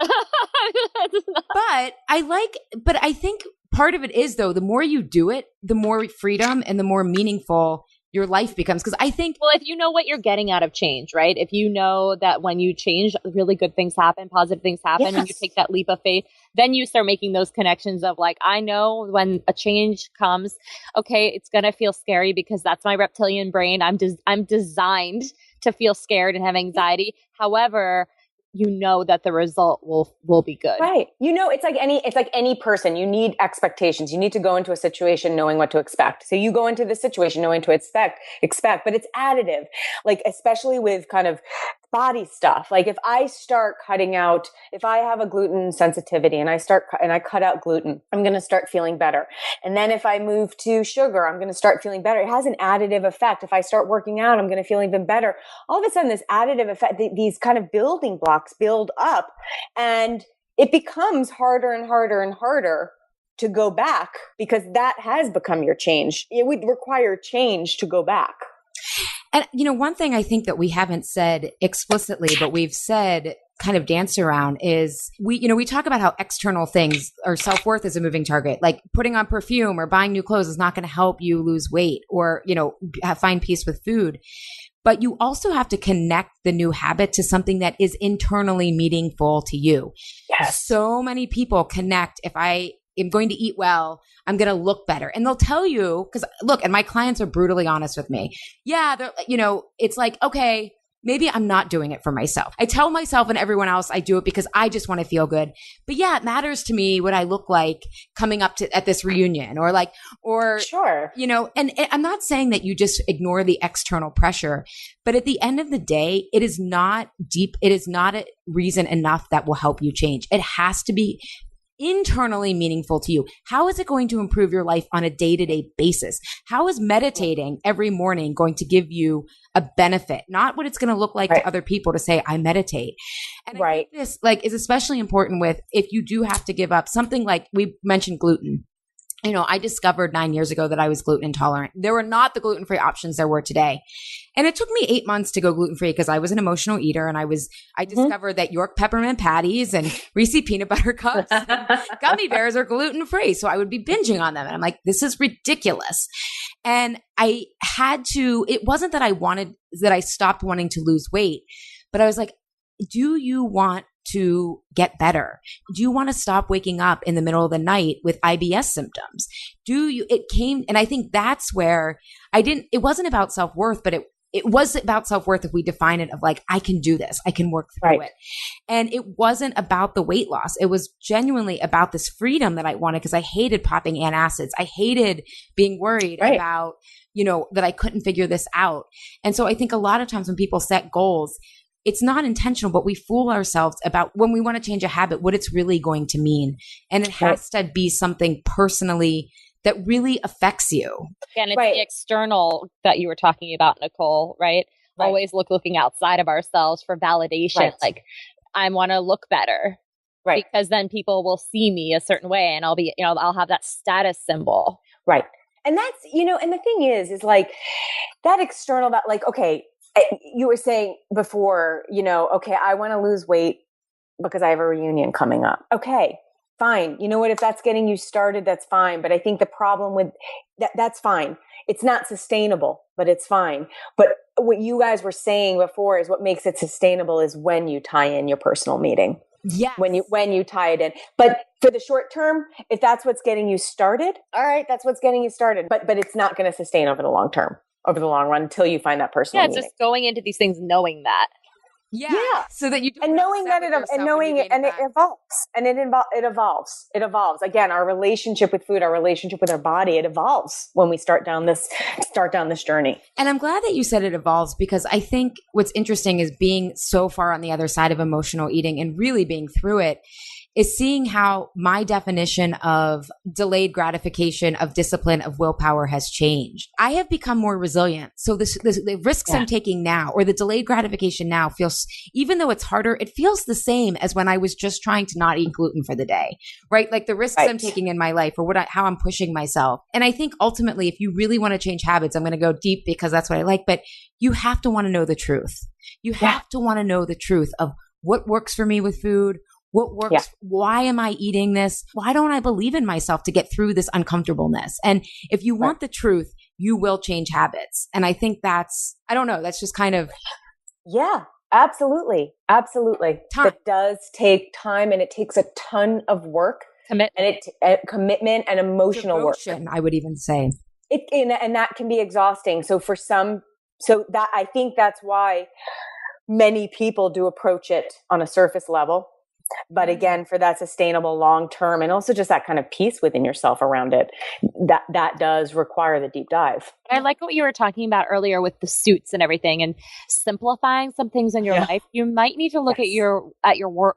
[SPEAKER 2] But I think part of it is, though, the more you do it, the more freedom and the more meaningful your life becomes. Because I think,
[SPEAKER 3] well, if you know what you're getting out of change, right? If you know that when you change, really good things happen, positive things happen,
[SPEAKER 1] yes.
[SPEAKER 3] When you take that leap of faith, then you start making those connections of like, I know when a change comes, okay, it's going to feel scary because that's my reptilian brain. I'm designed to feel scared and have anxiety. However, you know that the result will be good.
[SPEAKER 1] Right. It's like any person. You need expectations. You need to go into a situation knowing what to expect. So you go into the situation knowing to expect, but it's additive. Like, especially with kind of body stuff. Like if I start cutting out, if I have a gluten sensitivity and I cut out gluten, I'm going to start feeling better. And then if I move to sugar, I'm going to start feeling better. It has an additive effect. If I start working out, I'm going to feel even better. All of a sudden, this additive effect, these kind of building blocks build up, and it becomes harder and harder and harder to go back because that has become your change. It would require change to go back.
[SPEAKER 2] And, one thing I think that we haven't said explicitly, but we've said kind of danced around is we talk about how external things or self-worth is a moving target. Like putting on perfume or buying new clothes is not going to help you lose weight or, find peace with food. But you also have to connect the new habit to something that is internally meaningful to you.
[SPEAKER 1] Yes.
[SPEAKER 2] So many people connect. If I am going to eat well, I'm going to look better. And they'll tell you, because look, and my clients are brutally honest with me. Yeah, they're, it's like, okay, maybe I'm not doing it for myself. I tell myself and everyone else I do it because I just want to feel good. But yeah, it matters to me what I look like coming up at this reunion or
[SPEAKER 1] sure.
[SPEAKER 2] And I'm not saying that you just ignore the external pressure, but at the end of the day, it is not deep. It is not a reason enough that will help you change. It has to be internally meaningful to you. How is it going to improve your life on a day-to-day basis? How is meditating every morning going to give you a benefit? Not what it's going to look like to other people to say, I meditate. And I think this is especially important with if you do have to give up something like we mentioned gluten. I discovered 9 years ago that I was gluten intolerant. There were not the gluten-free options there were today. And it took me 8 months to go gluten-free because I was an emotional eater, and I discovered that York peppermint patties and Reese peanut butter cups and gummy bears are gluten-free. So I would be binging on them. And I'm like, this is ridiculous. And I had to, it wasn't that I stopped wanting to lose weight, but I was like, do you want to get better? Do you want to stop waking up in the middle of the night with IBS symptoms? And I think that's where it wasn't about self-worth, but it was about self-worth if we define it of like, I can do this, I can work through it. And it wasn't about the weight loss. It was genuinely about this freedom that I wanted because I hated popping antacids. I hated being worried about, that I couldn't figure this out. And so I think a lot of times when people set goals, it's not intentional, but we fool ourselves about when we want to change a habit, what it's really going to mean. And it has to be something personally that really affects you.
[SPEAKER 3] And it's the external that you were talking about, Nicole, right? Always looking outside of ourselves for validation. Like, I want to look better. Right. Because then people will see me a certain way and I'll have that status symbol.
[SPEAKER 1] Right. And that's, and the thing is like that external, that like, okay, you were saying before, okay, I want to lose weight because I have a reunion coming up. Okay, fine. You know what? If that's getting you started, that's fine. But I think the problem with that's fine. It's not sustainable, but it's fine. But what you guys were saying before is what makes it sustainable is when you tie in your personal meeting.
[SPEAKER 2] Yeah.
[SPEAKER 1] When you tie it in. But for the short term, if that's what's getting you started, all right, that's what's getting you started. But it's not going to sustain over the long term. Over the long run, until you find that personal meaning.
[SPEAKER 3] It's just going into these things knowing that.
[SPEAKER 2] Yeah. So that you don't
[SPEAKER 1] and knowing that it evolves, and it evolves. Again, our relationship with food, our relationship with our body, it evolves when we start down this journey.
[SPEAKER 2] And I'm glad that you said it evolves, because I think what's interesting is being so far on the other side of emotional eating and really being through it is seeing how my definition of delayed gratification, of discipline, of willpower has changed. I have become more resilient. So the risks I'm taking now, or the delayed gratification now, feels, even though it's harder, it feels the same as when I was just trying to not eat gluten for the day, right? Like the risks I'm taking in my life, or how I'm pushing myself. And I think ultimately, if you really want to change habits, I'm going to go deep because that's what I like, but you have to want to know the truth. You have to want to know the truth of what works for me with food. What works? Yeah. Why am I eating this? Why don't I believe in myself to get through this uncomfortableness? And if you want the truth, you will change habits. And I think that's just kind of.
[SPEAKER 1] Yeah, absolutely. Absolutely. It does take time, and it takes a ton of work. Commitment and emotional work.
[SPEAKER 2] I would even say.
[SPEAKER 1] And that can be exhausting. So I think that's why many people do approach it on a surface level. But again, for that sustainable long term, and also just that kind of peace within yourself around it, that does require the deep dive.
[SPEAKER 3] I like what you were talking about earlier with the suits and everything, and simplifying some things in your life. You might need to look at your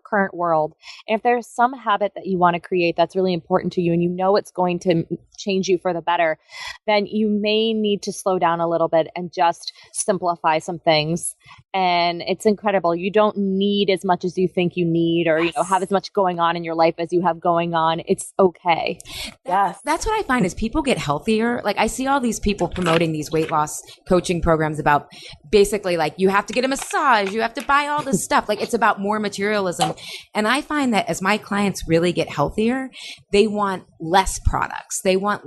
[SPEAKER 3] current world. And if there's some habit that you want to create that's really important to you, and you know it's going to change you for the better, then you may need to slow down a little bit and just simplify some things. And it's incredible. You don't need as much as you think you need, or have as much going on in your life as you have going on. It's okay.
[SPEAKER 1] Yes.
[SPEAKER 2] That's what I find is people get healthier. Like I see all these people promoting these weight loss coaching programs about basically like you have to get a massage, you have to buy all this stuff. Like it's about more materialism. And I find that as my clients really get healthier, they want less products. They want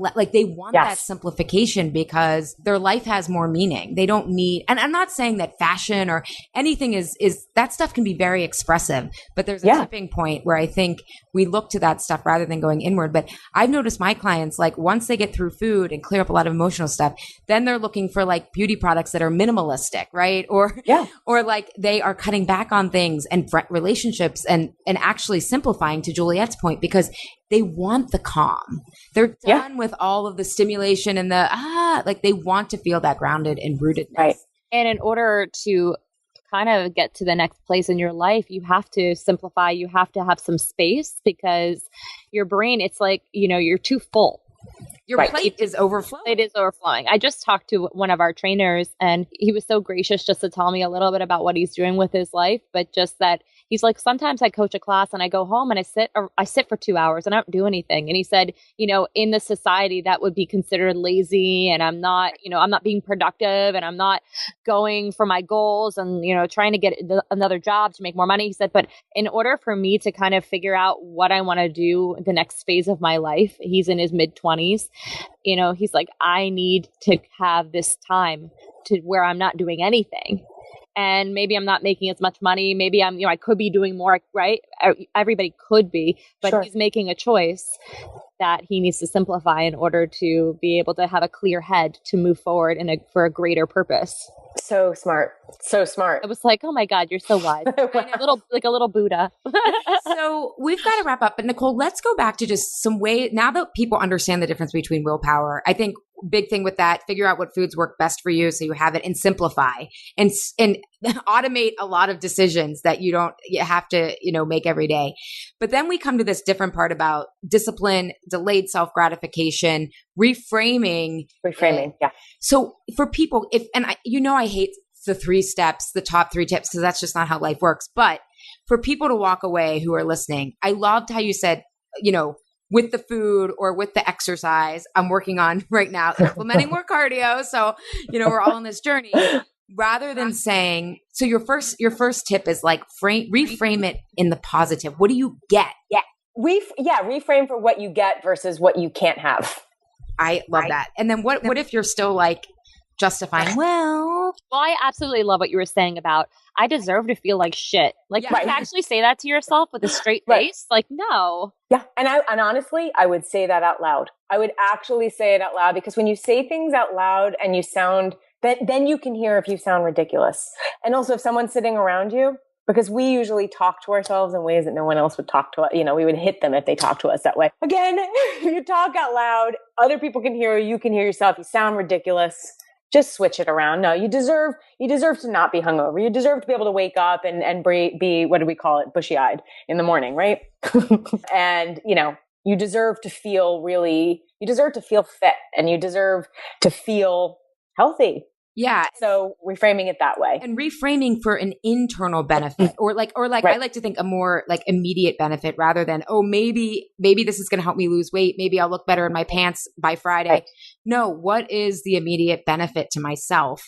[SPEAKER 2] that simplification because their life has more meaning. They don't need, and I'm not saying that fashion or anything is that stuff can be very expressive, but there's a tipping point where I think we look to that stuff rather than going inward. But I've noticed my clients, like once they get through food and clear up a lot of emotional stuff, then they're looking for like beauty products that are minimalistic, right? Or like they are cutting back on things and relationships and actually simplifying, to Juliet's point, because they want the calm. They're done with all of the stimulation and like they want to feel that grounded and rootedness.
[SPEAKER 1] Right.
[SPEAKER 3] And in order to kind of get to the next place in your life, you have to simplify. You have to have some space, because your brain, it's like, you're too full.
[SPEAKER 2] Your plate is overflowing.
[SPEAKER 3] It is overflowing. I just talked to one of our trainers and he was so gracious just to tell me a little bit about what he's doing with his life, but just that he's like, sometimes I coach a class and I go home and I sit for 2 hours and I don't do anything. And he said, in the society that would be considered lazy, and I'm not being productive, and I'm not going for my goals and, trying to get another job to make more money. He said, but in order for me to kind of figure out what I want to do the next phase of my life, he's in his mid-20s. He's like, I need to have this time to where I'm not doing anything. And maybe I'm not making as much money. Maybe I could be doing more, right? Everybody could be, but He's making a choice that he needs to simplify in order to be able to have a clear head to move forward for a greater purpose.
[SPEAKER 1] So smart. So smart.
[SPEAKER 3] I was like, oh my God, you're so wise.
[SPEAKER 1] Wow.
[SPEAKER 3] Like a little Buddha.
[SPEAKER 2] So we've got to wrap up. But Nicole, let's go back to just some way, now that people understand the difference between willpower, I think big thing with that, figure out what foods work best for you so you have it, and simplify and automate a lot of decisions that you have to, make every day. But then we come to this different part about discipline, delayed self-gratification, reframing.
[SPEAKER 1] Yeah.
[SPEAKER 2] So for people, I hate the 3 steps, the top 3 tips, because that's just not how life works. But for people to walk away who are listening, I loved how you said, with the food or with the exercise, I'm working on right now implementing more cardio. So, we're all on this journey. Rather than saying, so your first tip is like reframe it in the positive. What do you get?
[SPEAKER 1] Yeah. Reframe for what you get versus what you can't have.
[SPEAKER 2] I love that. And then what if you're still like justifying, well,
[SPEAKER 3] I absolutely love what you were saying about, I deserve to feel like shit. Like, you can actually say that to yourself with a straight face. Like, no.
[SPEAKER 1] Yeah. And honestly, I would say that out loud. I would actually say it out loud, because when you say things out loud and you sound, then you can hear if you sound ridiculous. And also if someone's sitting around you, because we usually talk to ourselves in ways that no one else would talk to us. We would hit them if they talked to us that way. Again, you talk out loud, other people can hear you can hear yourself. You sound ridiculous. Just switch it around. No, you deserve to not be hungover. You deserve to be able to wake up and be, what do we call it? Bushy-eyed in the morning, right? And, you deserve to feel fit, and you deserve to feel healthy.
[SPEAKER 2] Yeah.
[SPEAKER 1] So reframing it that way.
[SPEAKER 2] And reframing for an internal benefit or right. I like to think a more like immediate benefit rather than, oh, maybe this is going to help me lose weight. Maybe I'll look better in my pants by Friday. Right. No, what is the immediate benefit to myself?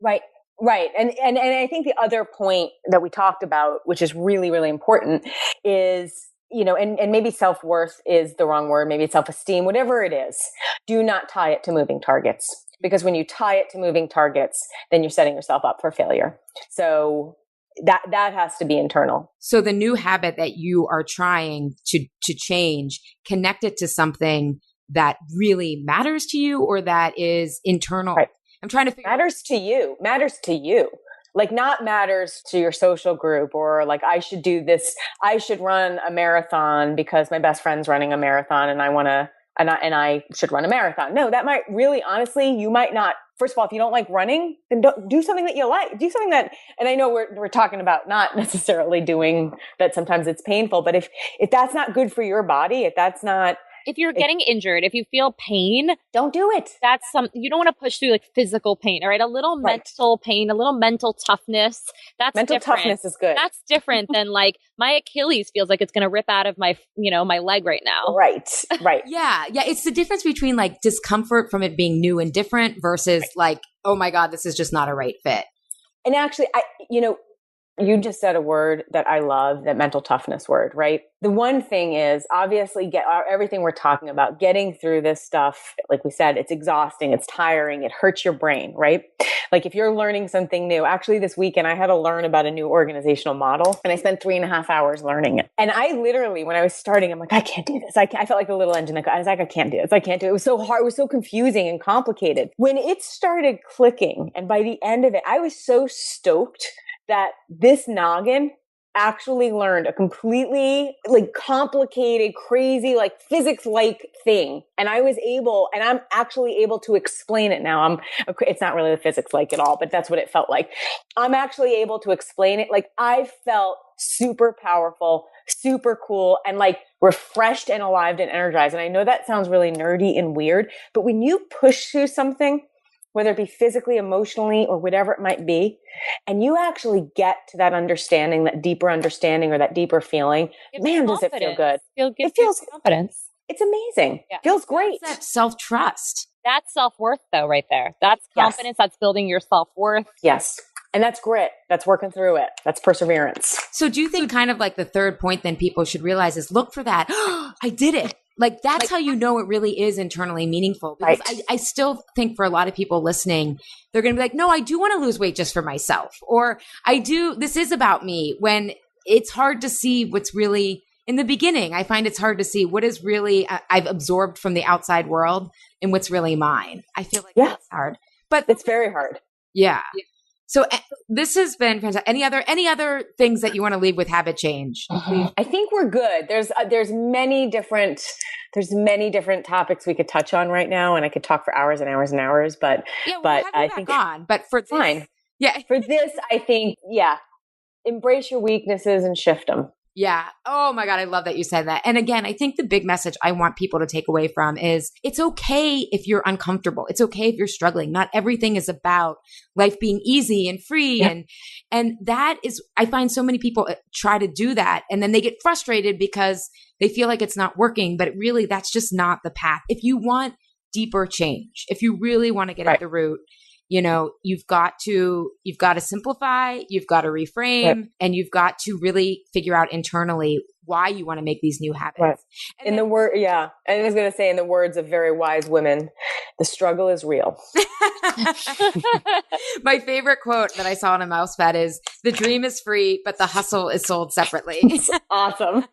[SPEAKER 1] Right. Right. And I think the other point that we talked about, which is really, really important, is, and maybe self-worth is the wrong word. Maybe it's self-esteem, whatever it is. Do not tie it to moving targets. Because when you tie it to moving targets, then you're setting yourself up for failure. So that has to be internal.
[SPEAKER 2] So the new habit that you are trying to change, connect it to something that really matters to you or that is internal.
[SPEAKER 1] Right.
[SPEAKER 2] I'm trying to figure out.
[SPEAKER 1] Matters to you. Like, not matters to your social group, or like, I should do this. I should run a marathon because my best friend's running a marathon and I should run a marathon. No, that might really, honestly, you might not. First of all, if you don't like running, then don't do something that you like. Do something that, and I know we're talking about not necessarily doing that. Sometimes it's painful, but if that's not good for your body,
[SPEAKER 3] if you're getting injured, if you feel pain,
[SPEAKER 1] don't do it.
[SPEAKER 3] You don't want to push through like physical pain, all right? A little mental pain, a little mental toughness. Mental
[SPEAKER 1] toughness is good.
[SPEAKER 3] That's different than like my Achilles feels like it's going to rip out of my leg right now.
[SPEAKER 1] Right.
[SPEAKER 2] Yeah. It's the difference between like discomfort from it being new and different versus like, oh my God, this is just not a right fit.
[SPEAKER 1] And actually, you just said a word that I love, that mental toughness word, right? The one thing is obviously everything we're talking about, getting through this stuff. Like we said, it's exhausting, it's tiring, it hurts your brain, right? Like if you're learning something new, actually this weekend I had to learn about a new organizational model and I spent 3.5 hours learning it. And I literally, when I was starting, I'm like, I can't do this. I felt like a little engine. I was like, I can't do this. I can't do it. It was so hard. It was so confusing and complicated. When it started clicking, and by the end of it, I was so stoked that this noggin actually learned a completely like complicated, crazy, like physics-like thing. And I'm actually able to explain it now. It's not really the physics-like at all, but that's what it felt like. I'm actually able to explain it. Like I felt super powerful, super cool, and like refreshed and alive and energized. And I know that sounds really nerdy and weird, but when you push through something, whether it be physically, emotionally, or whatever it might be, and you actually get to that understanding, that deeper understanding or that deeper feeling, man, does it feel good.
[SPEAKER 3] It feels confidence.
[SPEAKER 1] It's amazing. Yeah. Feels great.
[SPEAKER 2] That self-trust.
[SPEAKER 3] That's self-worth though, right there. That's confidence. Yes. That's building your self-worth.
[SPEAKER 1] Yes. And that's grit. That's working through it. That's perseverance.
[SPEAKER 2] So do you think kind of like the third point then people should realize is look for that. I did it. Like that's how you know it really is internally meaningful. Because
[SPEAKER 1] right.
[SPEAKER 2] I still think for a lot of people listening, they're going to be like, no, I do want to lose weight just for myself. Or this is about me, when it's hard to see what's really in the beginning. I find it's hard to see what is really I've absorbed from the outside world and what's really mine. I feel like that's hard, but
[SPEAKER 1] it's very hard.
[SPEAKER 2] Yeah. So this has been fantastic. Any other things that you want to leave with habit change?
[SPEAKER 1] I think we're good. There's many different topics we could touch on right now, and I could talk for hours and hours and hours. But I think
[SPEAKER 2] But for this,
[SPEAKER 1] fine.
[SPEAKER 2] Yeah.
[SPEAKER 1] For this, I think embrace your weaknesses and shift them.
[SPEAKER 2] Yeah. Oh my God. I love that you said that. And again, I think the big message I want people to take away from is it's okay if you're uncomfortable. It's okay if you're struggling. Not everything is about life being easy and free.
[SPEAKER 1] Yeah.
[SPEAKER 2] And that is, I find so many people try to do that and then they get frustrated because they feel like it's not working, but really that's just not the path. If you want deeper change, if you really want to get at the root, you've got to simplify, you've got to reframe, and you've got to really figure out internally why you want to make these new habits.
[SPEAKER 1] Right.
[SPEAKER 2] And
[SPEAKER 1] I was going to say, in the words of very wise women, the struggle is real.
[SPEAKER 2] My favorite quote that I saw on a mouse pad is, the dream is free, but the hustle is sold separately.
[SPEAKER 1] Awesome.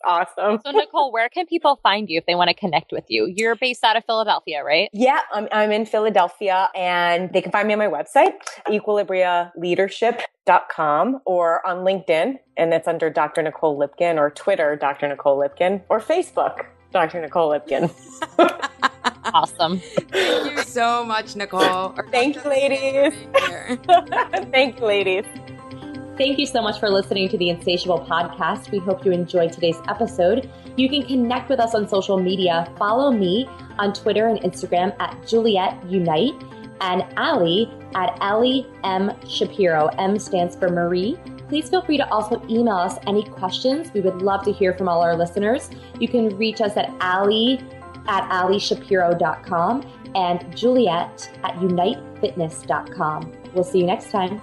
[SPEAKER 1] Awesome.
[SPEAKER 3] So Nicole, where can people find you if they want to connect with you? You're based out of Philadelphia, right?
[SPEAKER 1] Yeah, I'm in Philadelphia, and they can find me on my website, equilibrialeadership.com, or on LinkedIn, and that's under Dr. Nicole Lipkin, or Twitter, Dr. Nicole Lipkin, or Facebook, Dr. Nicole Lipkin.
[SPEAKER 3] Awesome.
[SPEAKER 2] Thank you so much, Nicole.
[SPEAKER 1] Thank you, ladies. Thank you, ladies.
[SPEAKER 3] Thank you so much for listening to the Insatiable podcast. We hope you enjoyed today's episode. You can connect with us on social media. Follow me on Twitter and Instagram at Juliet Unite, and Allie at Allie M. Shapiro. M stands for Marie. Please feel free to also email us any questions. We would love to hear from all our listeners. You can reach us at allieshapiro.com and Juliet at unitefitness.com. We'll see you next time.